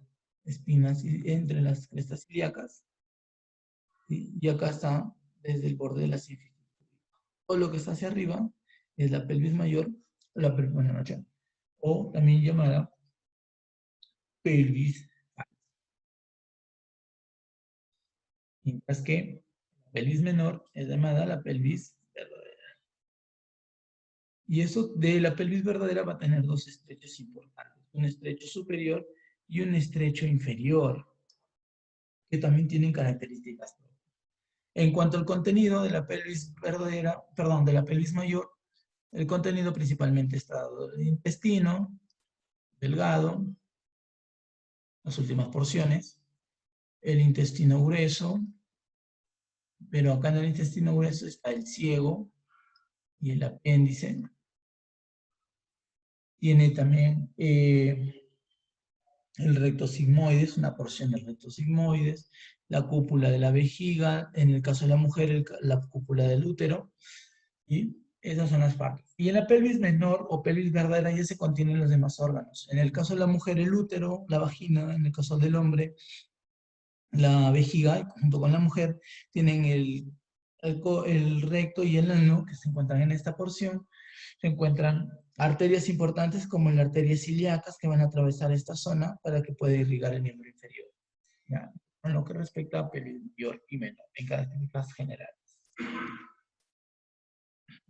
espinas, entre las crestas ilíacas, ¿sí? Y acá está desde el borde de la sínfisis. Todo lo que está hacia arriba es la pelvis mayor, la pelvis menor, o también llamada pelvis falsa. Mientras que la pelvis menor es llamada la pelvis verdadera. Y eso de la pelvis verdadera va a tener dos estrechos importantes. Un estrecho superior y un estrecho inferior, que también tienen características propias. En cuanto al contenido de la pelvis verdadera, perdón, de la pelvis mayor, el contenido principalmente está del intestino, delgado, las últimas porciones, el intestino grueso, pero acá en el intestino grueso está el ciego y el apéndice. Tiene también el recto sigmoides, una porción del recto sigmoides, la cúpula de la vejiga, en el caso de la mujer, la cúpula del útero, y esas son las partes. Y en la pelvis menor o pelvis verdadera ya se contienen los demás órganos. En el caso de la mujer, el útero, la vagina; en el caso del hombre, la vejiga, junto con la mujer, tienen el recto y el ano, que se encuentran en esta porción. Se encuentran arterias importantes como las arterias ilíacas que van a atravesar esta zona para que pueda irrigar el miembro inferior. ¿Ya? En lo que respecta a pelvis mayor y menor, en características generales.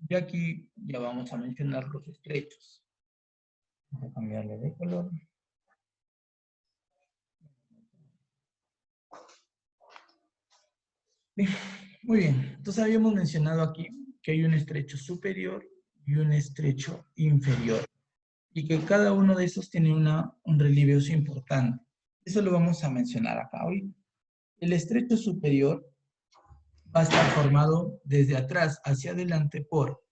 Y aquí ya vamos a mencionar los estrechos. Voy a cambiarle de color. Bien, muy bien. Entonces habíamos mencionado aquí que hay un estrecho superior y un estrecho inferior. Y que cada uno de esos tiene un relieve óseo importante. Eso lo vamos a mencionar acá hoy. El estrecho superior va a estar formado desde atrás hacia adelante por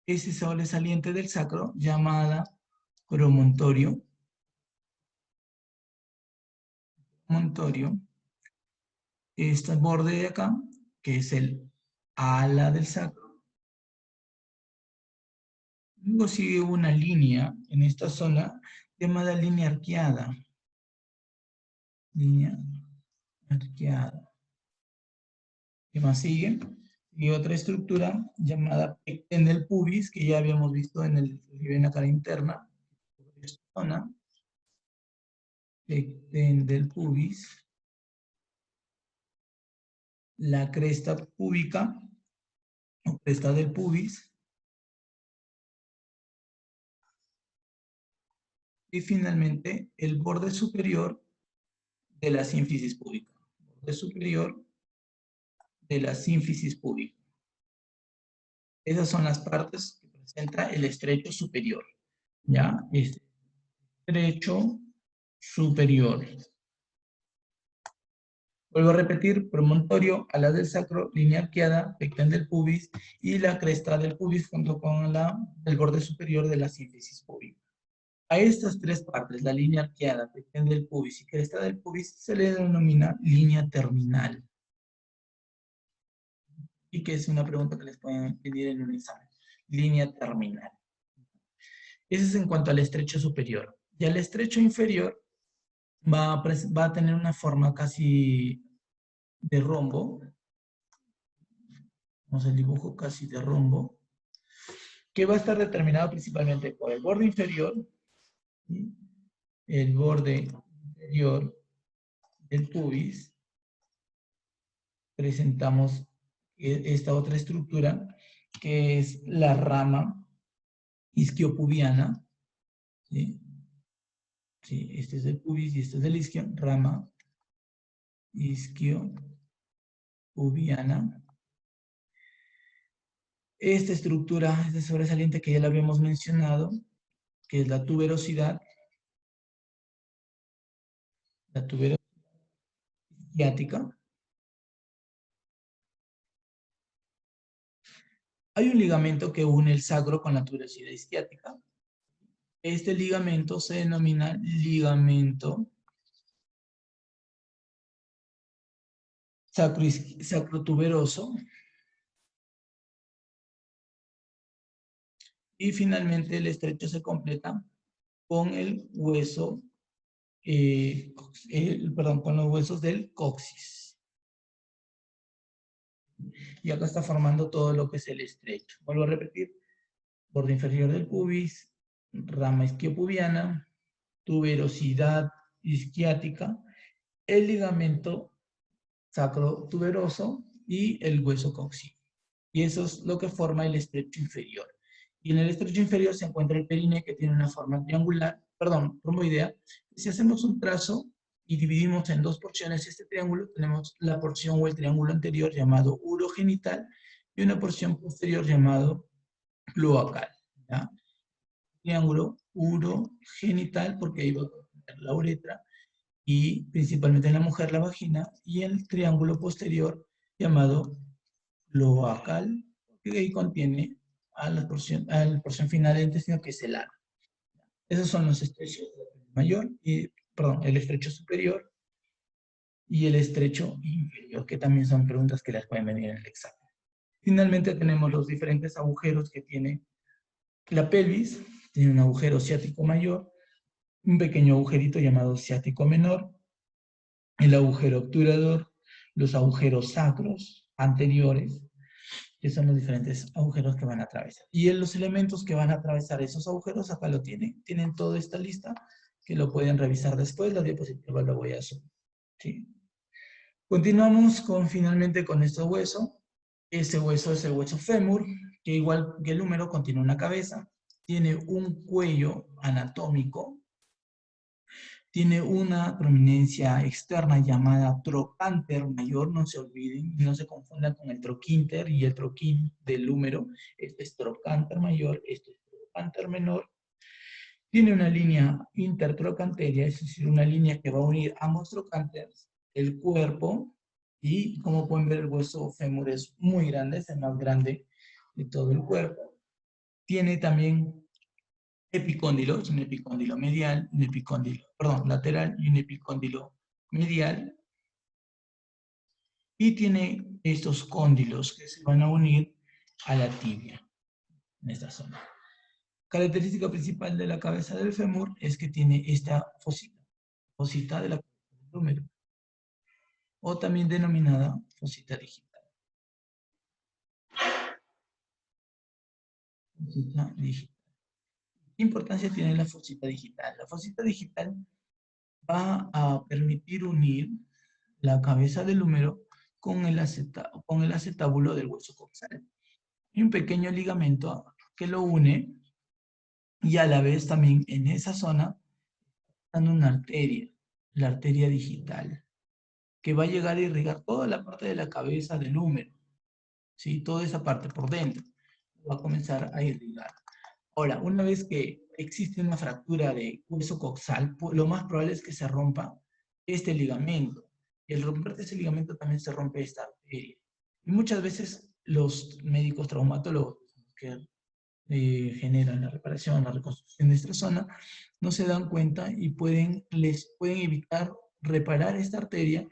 ese sobresaliente del sacro llamada promontorio. Este borde de acá, que es el ala del sacro. Luego sigue una línea en esta zona llamada línea arqueada. Línea arqueada. ¿Qué más sigue? Y otra estructura llamada pecten del pubis, que ya habíamos visto en el relieve en la cara interna. Esta zona. Pecten del pubis. La cresta púbica, o cresta del pubis. Y finalmente, el borde superior de la sínfisis púbica. Borde superior de la sínfisis púbica. Esas son las partes que presenta el estrecho superior. ¿Ya? Este estrecho superior. Vuelvo a repetir: promontorio, ala del sacro, línea arqueada, pecten del pubis y la cresta del pubis junto con el borde superior de la sínfisis púbica. A estas tres partes, la línea arqueada, pecten del pubis y cresta del pubis, se le denomina línea terminal. Y que es una pregunta que les pueden pedir en un examen. Línea terminal. Eso es en cuanto al estrecho superior. Y al estrecho inferior va a tener una forma casi de rombo. Vamos al dibujo casi de rombo. Que va a estar determinado principalmente por el borde inferior. ¿Sí? El borde inferior del pubis. Presentamos esta otra estructura que es la rama isquiopubiana. ¿Sí? Sí, este es el pubis y este es el isquio, rama isquiopubiana. Esta estructura es de sobresaliente que ya la habíamos mencionado, que es la tuberosidad isquiática. Hay un ligamento que une el sacro con la tuberosidad isquiática. Este ligamento se denomina ligamento sacrotuberoso. Y finalmente el estrecho se completa con el hueso, con los huesos del coxis. Y acá está formando todo lo que es el estrecho. Vuelvo a repetir: borde inferior del pubis, rama isquiopubiana, tuberosidad isquiática, el ligamento sacrotuberoso y el hueso coxí. Y eso es lo que forma el estrecho inferior. Y en el estrecho inferior se encuentra el perine, que tiene una forma triangular, romboidea. Si hacemos un trazo y dividimos en dos porciones este triángulo, tenemos la porción o el triángulo anterior llamado urogenital y una porción posterior llamado cloacal. ¿Ya? Triángulo urogenital, porque ahí va a tener la uretra, y principalmente en la mujer la vagina, y el triángulo posterior llamado cloacal, que ahí contiene a la porción final del intestino, que es el ano. Esos son los estrechos mayor y, perdón, el estrecho superior y el estrecho inferior, que también son preguntas que les pueden venir en el examen. Finalmente tenemos los diferentes agujeros que tiene la pelvis. Tiene un agujero ciático mayor, un pequeño agujerito llamado ciático menor, el agujero obturador, los agujeros sacros anteriores, que son los diferentes agujeros que van a atravesar. Y los elementos que van a atravesar esos agujeros, acá lo tienen. Tienen toda esta lista, que lo pueden revisar después. La diapositiva la voy a subir. ¿Sí? Continuamos finalmente con este hueso. Este hueso es el hueso fémur, que igual que el húmero contiene una cabeza, tiene un cuello anatómico, tiene una prominencia externa llamada trocánter mayor, no se olviden, no se confundan con el troquínter y el troquín del húmero. Este es trocánter mayor, este es trocánter menor. Tiene una línea intertrocanteria, es decir, una línea que va a unir ambos trocánteres, el cuerpo, y como pueden ver el hueso fémur es muy grande, es el más grande de todo el cuerpo. Tiene también epicóndilos, un epicóndilo medial, un epicóndilo, perdón, lateral y un epicóndilo medial. Y tiene estos cóndilos que se van a unir a la tibia, en esta zona. Característica principal de la cabeza del fémur es que tiene esta fosita de la cabeza del húmero, o también denominada fosita digital. Fosita digital. ¿Qué importancia tiene la fosita digital? La fosita digital va a permitir unir la cabeza del húmero con el acetábulo del hueso coxal. Hay un pequeño ligamento que lo une, y a la vez también en esa zona está una arteria, la arteria digital, que va a llegar a irrigar toda la parte de la cabeza del húmero, ¿sí? Toda esa parte por dentro va a comenzar a irrigar. Ahora, una vez que existe una fractura de hueso coxal, lo más probable es que se rompa este ligamento. Y al romperse ese ligamento también se rompe esta arteria. Y muchas veces los médicos traumatólogos que generan la reparación, la reconstrucción de esta zona, no se dan cuenta y les pueden evitar reparar esta arteria,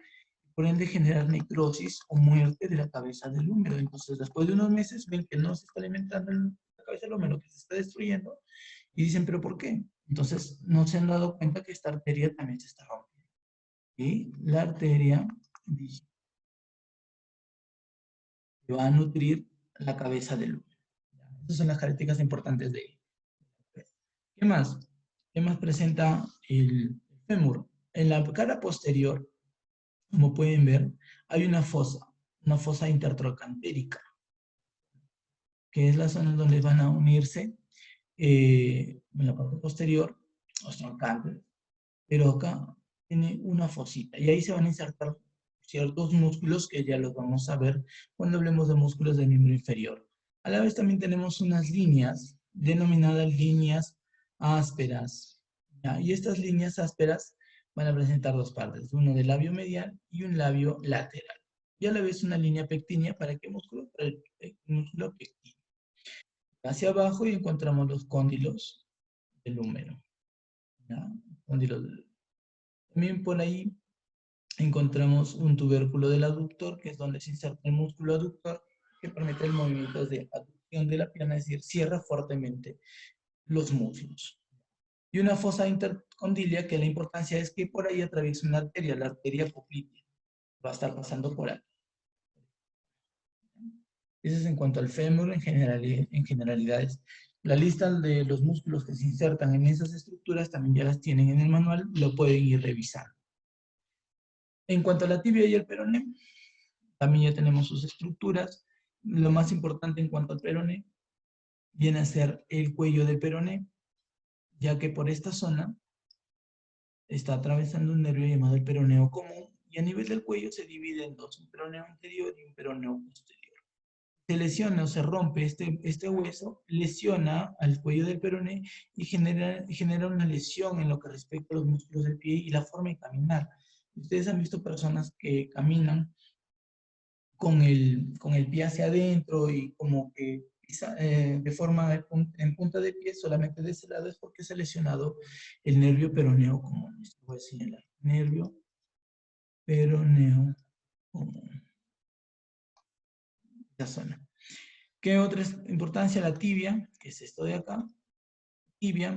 por ende generar necrosis o muerte de la cabeza del húmero. Entonces, después de unos meses ven que no se está alimentando la cabeza del húmero, que se está destruyendo, y dicen, ¿pero por qué? Entonces, no se han dado cuenta que esta arteria también se está rompiendo. Y la arteria va a nutrir la cabeza del húmero. Esas son las características importantes de él. ¿Qué más? ¿Qué más presenta el fémur? En la cara posterior, como pueden ver, hay una fosa intertrocantérica, que es la zona donde van a unirse en la parte posterior los trocánteres, pero acá tiene una fosita, y ahí se van a insertar ciertos músculos que ya los vamos a ver cuando hablemos de músculos del miembro inferior. A la vez también tenemos unas líneas denominadas líneas ásperas, ¿ya? Y estas líneas ásperas van a presentar dos partes, uno del labio medial y un labio lateral. Y a la vez una línea pectínea. ¿Para qué músculo? Para el músculo pectíneo. Hacia abajo y encontramos los cóndilos del húmero, ¿ya? Cóndilos del húmero. También por ahí encontramos un tubérculo del aductor, que es donde se inserta el músculo aductor, que permite el movimiento de aducción de la pierna, es decir, cierra fuertemente los muslos. Y una fosa intercondilia, que la importancia es que por ahí atraviesa una arteria, la arteria poplitea. Va a estar pasando por ahí. Eso es en cuanto al fémur en generalidades. La lista de los músculos que se insertan en esas estructuras también ya las tienen en el manual, lo pueden ir revisando. En cuanto a la tibia y el peroné, también ya tenemos sus estructuras. Lo más importante en cuanto al peroné viene a ser el cuello del peroné, ya que por esta zona está atravesando un nervio llamado el peroneo común, y a nivel del cuello se divide en dos, un peroneo anterior y un peroneo posterior. Se lesiona o se rompe este hueso, lesiona al cuello del peroné y genera una lesión en lo que respecta a los músculos del pie y la forma de caminar. Ustedes han visto personas que caminan con el pie hacia adentro y como que de forma en punta de pie, solamente de ese lado, es porque se ha lesionado el nervio peroneo común. Esto voy a señalar. Nervio peroneo común. La zona. ¿Qué otra importancia? La tibia, que es esto de acá. Tibia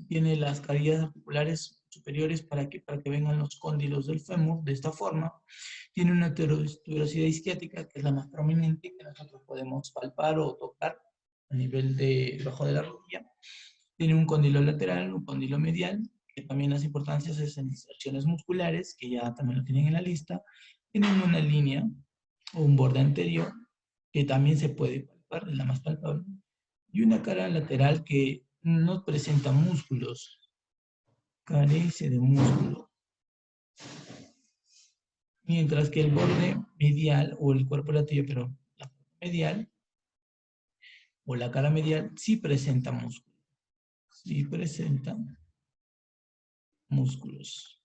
tiene las carillas articulares superiores para que vengan los cóndilos del fémur de esta forma. Tiene una tuberosidad isquiática, que es la más prominente, que nosotros podemos palpar o tocar a nivel debajo de la rodilla. Tiene un cóndilo lateral, un cóndilo medial, que también las importancias es en inserciones musculares, que ya también lo tienen en la lista. Tienen una línea o un borde anterior, que también se puede palpar, es la más palpable. Y una cara lateral que no presenta músculos, carece de músculo. Mientras que el borde medial, o el cuerpo latino, pero la parte medial, o la cara medial, sí presenta músculos. Sí presenta músculos.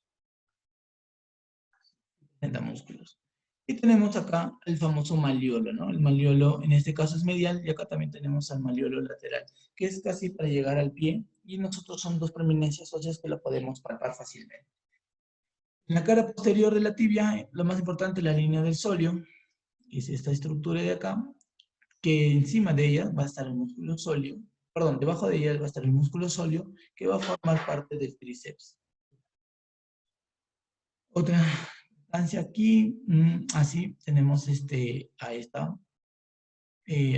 Presenta músculos. Y tenemos acá el famoso maliolo, ¿no? El maliolo en este caso es medial, y acá también tenemos al maliolo lateral, que es casi para llegar al pie, y nosotros son dos prominencias óseas que lo podemos palpar fácilmente. En la cara posterior de la tibia, lo más importante es la línea del sóleo, que es esta estructura de acá, que encima de ella va a estar el músculo sóleo, perdón, debajo de ella va a estar el músculo sóleo, que va a formar parte del tríceps. Otra instancia aquí, así tenemos a esta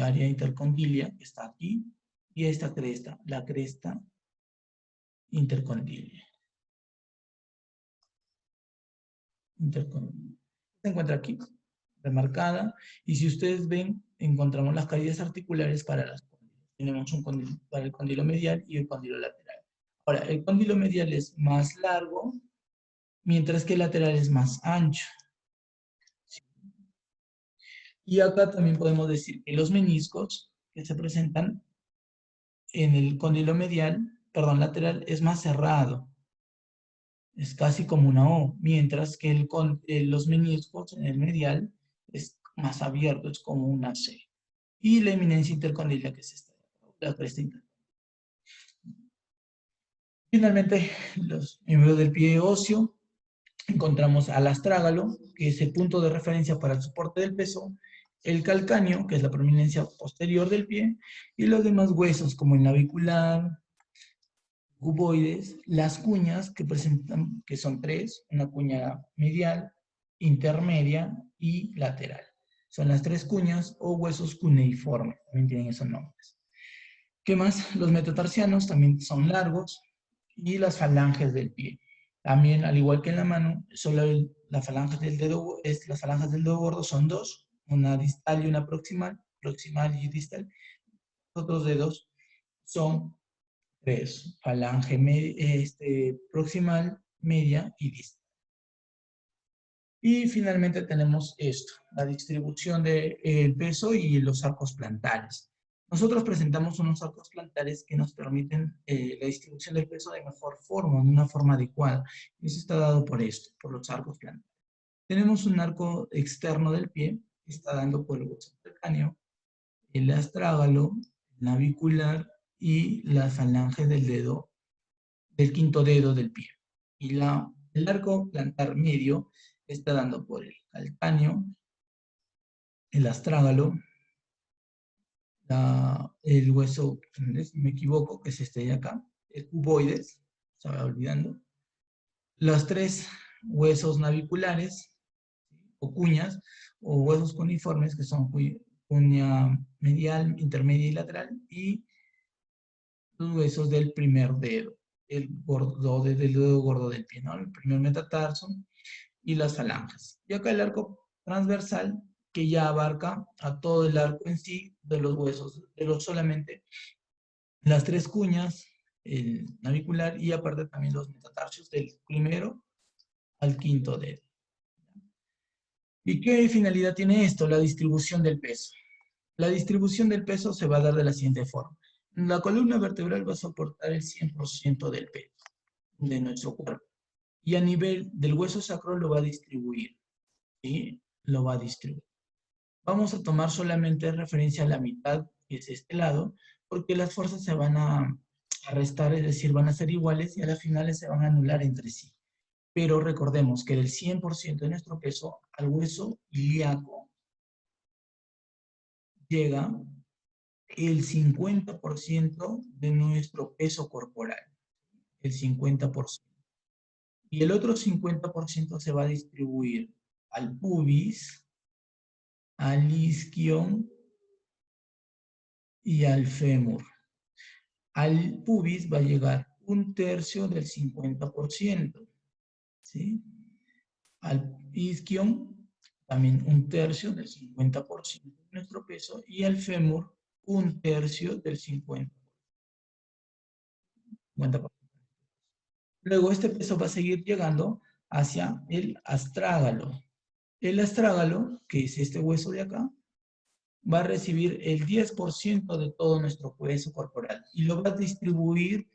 área intercondilia, que está aquí, y a esta cresta, la cresta intercondilia. Se encuentra aquí, remarcada, y si ustedes ven, encontramos las cavidades articulares para las cóndilos. Tenemos un cóndilo para el cóndilo medial y el cóndilo lateral. Ahora, el cóndilo medial es más largo, mientras que el lateral es más ancho. Y acá también podemos decir que los meniscos que se presentan en el cóndilo lateral, es más cerrado. Es casi como una O, mientras que los meniscos en el medial es más abierto, es como una C. Y la eminencia intercondilia, que es esta, la cresta intercondilia. Finalmente, los miembros del pie óseo, encontramos al astrágalo, que es el punto de referencia para el soporte del peso, el calcáneo, que es la prominencia posterior del pie, y los demás huesos, como el navicular, cuboides, las cuñas que son tres, una cuña medial, intermedia y lateral. Son las tres cuñas o huesos cuneiformes, también tienen esos nombres. ¿Qué más? Los metatarsianos también son largos, y las falanges del pie. También, al igual que en la mano, solo las falanges del dedo gordo son dos, una distal y una proximal y distal. Los otros dedos son tres, falange proximal, media y distal. Y finalmente tenemos esto, la distribución del peso y los arcos plantares. Nosotros presentamos unos arcos plantares que nos permiten la distribución del peso de mejor forma, de una forma adecuada. Y eso está dado por esto, por los arcos plantares. Tenemos un arco externo del pie, que está dando por el hueso calcáneo, el astrágalo, el navicular y las falanges del quinto dedo del pie. Y el arco plantar medio está dando por el calcáneo, el astrágalo, el hueso, si me equivoco, que es este de acá, el cuboides, estaba olvidando, los tres huesos naviculares, o cuñas, o huesos cuneiformes, que son cuña medial, intermedia y lateral, y los huesos del primer dedo, del dedo gordo del pie, ¿no? El primer metatarso y las falanges. Y acá el arco transversal, que ya abarca a todo el arco en sí de los huesos, solamente las tres cuñas, el navicular y aparte también los metatarsios del primero al quinto dedo. ¿Y qué finalidad tiene esto? La distribución del peso. La distribución del peso se va a dar de la siguiente forma. La columna vertebral va a soportar el 100% del peso de nuestro cuerpo. Y a nivel del hueso sacro lo va a distribuir. ¿Sí? Lo va a distribuir. Vamos a tomar solamente referencia a la mitad, que es este lado, porque las fuerzas se van a restar, es decir, van a ser iguales y a las finales se van a anular entre sí. Pero recordemos que del 100% de nuestro peso al hueso ilíaco llega el 50% de nuestro peso corporal. El 50%. Y el otro 50% se va a distribuir al pubis, al isquion y al fémur. Al pubis va a llegar 1/3 del 50%, ¿sí? Al isquion también 1/3 del 50% de nuestro peso y al fémur 1/3 del 50%. Luego este peso va a seguir llegando hacia el astrágalo. El astrágalo, que es este hueso de acá, va a recibir el 10% de todo nuestro peso corporal y lo va a distribuir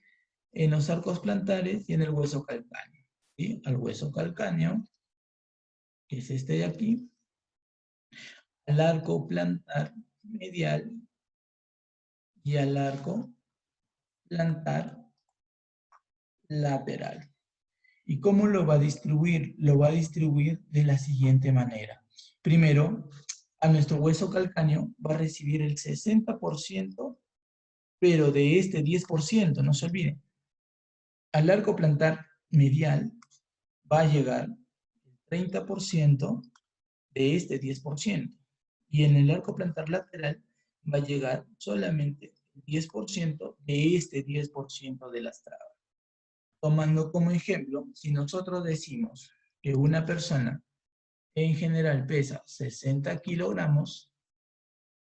en los arcos plantares y en el hueso calcáneo. ¿Sí? Al hueso calcáneo, que es este de aquí, al arco plantar medial y al arco plantar lateral. ¿Y cómo lo va a distribuir? Lo va a distribuir de la siguiente manera. Primero, a nuestro hueso calcáneo va a recibir el 60%, pero de este 10%, no se olviden. Al arco plantar medial va a llegar el 30% de este 10%. Y en el arco plantar lateral va a llegar solamente el 10% de este 10% de las trabas. Tomando como ejemplo, si nosotros decimos que una persona en general pesa 60 kilogramos,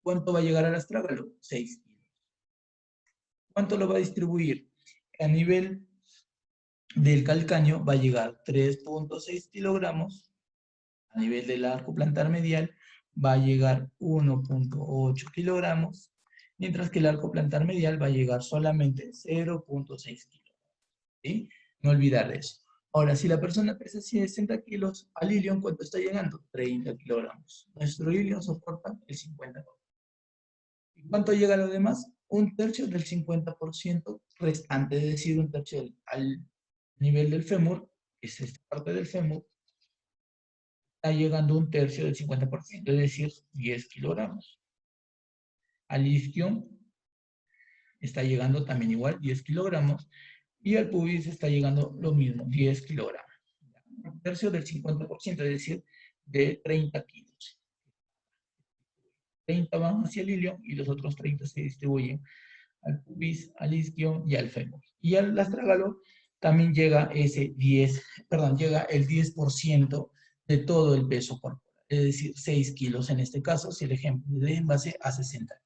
¿cuánto va a llegar al astrágalo? 6 kilos. ¿Cuánto lo va a distribuir? A nivel del calcáneo va a llegar 3.6 kilogramos. A nivel del arco plantar medial va a llegar 1.8 kilogramos, mientras que el arco plantar medial va a llegar solamente 0.6 kilogramos. ¿Sí? No olvidar de eso. Ahora, si la persona pesa 60 kilos, al ilion, ¿cuánto está llegando? 30 kilogramos. Nuestro ilion soporta el 50%. ¿Y cuánto llega a lo demás? 1/3 del 50% restante, es decir, 1/3 al nivel del fémur, que es esta parte del fémur, está llegando 1/3 del 50%, es decir, 10 kilogramos. Al isquion está llegando también igual, 10 kilogramos, y al pubis está llegando lo mismo, 10 kilogramos. 1/3 del 50%, es decir, de 30 kilos. 30 van hacia el ilion y los otros 30 se distribuyen al pubis, al isquion y al fémur. Y al astrágalo también llega llega el 10% de todo el peso corporal, es decir, 6 kilos en este caso, si el ejemplo de en base a 60.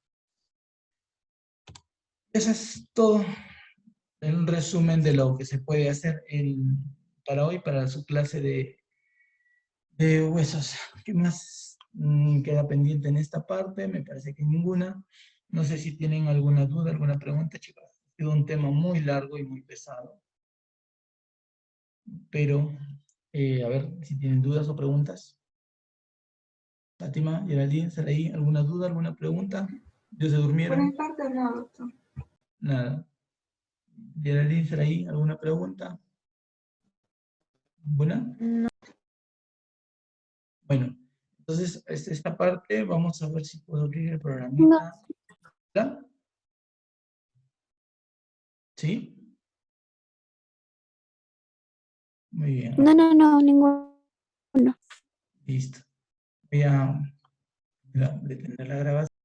Eso es todo en un resumen de lo que se puede hacer para hoy, para su clase de huesos. ¿Qué más queda pendiente en esta parte? Me parece que ninguna. No sé si tienen alguna duda, alguna pregunta, chicas. Ha sido un tema muy largo y muy pesado. Pero, a ver si tienen dudas o preguntas. Fátima, Geraldine, Saraí, ¿alguna duda, alguna pregunta? ¿Ya se Por durmieron? mi parte no, doctor. Nada. Geraldine, Saraí, ¿alguna pregunta? ¿Buena? No. Bueno, entonces esta parte vamos a ver si puedo abrir el programita. ¿Ya? ¿Sí? Muy bien. No, ninguno. Listo. Voy a detener la grabación.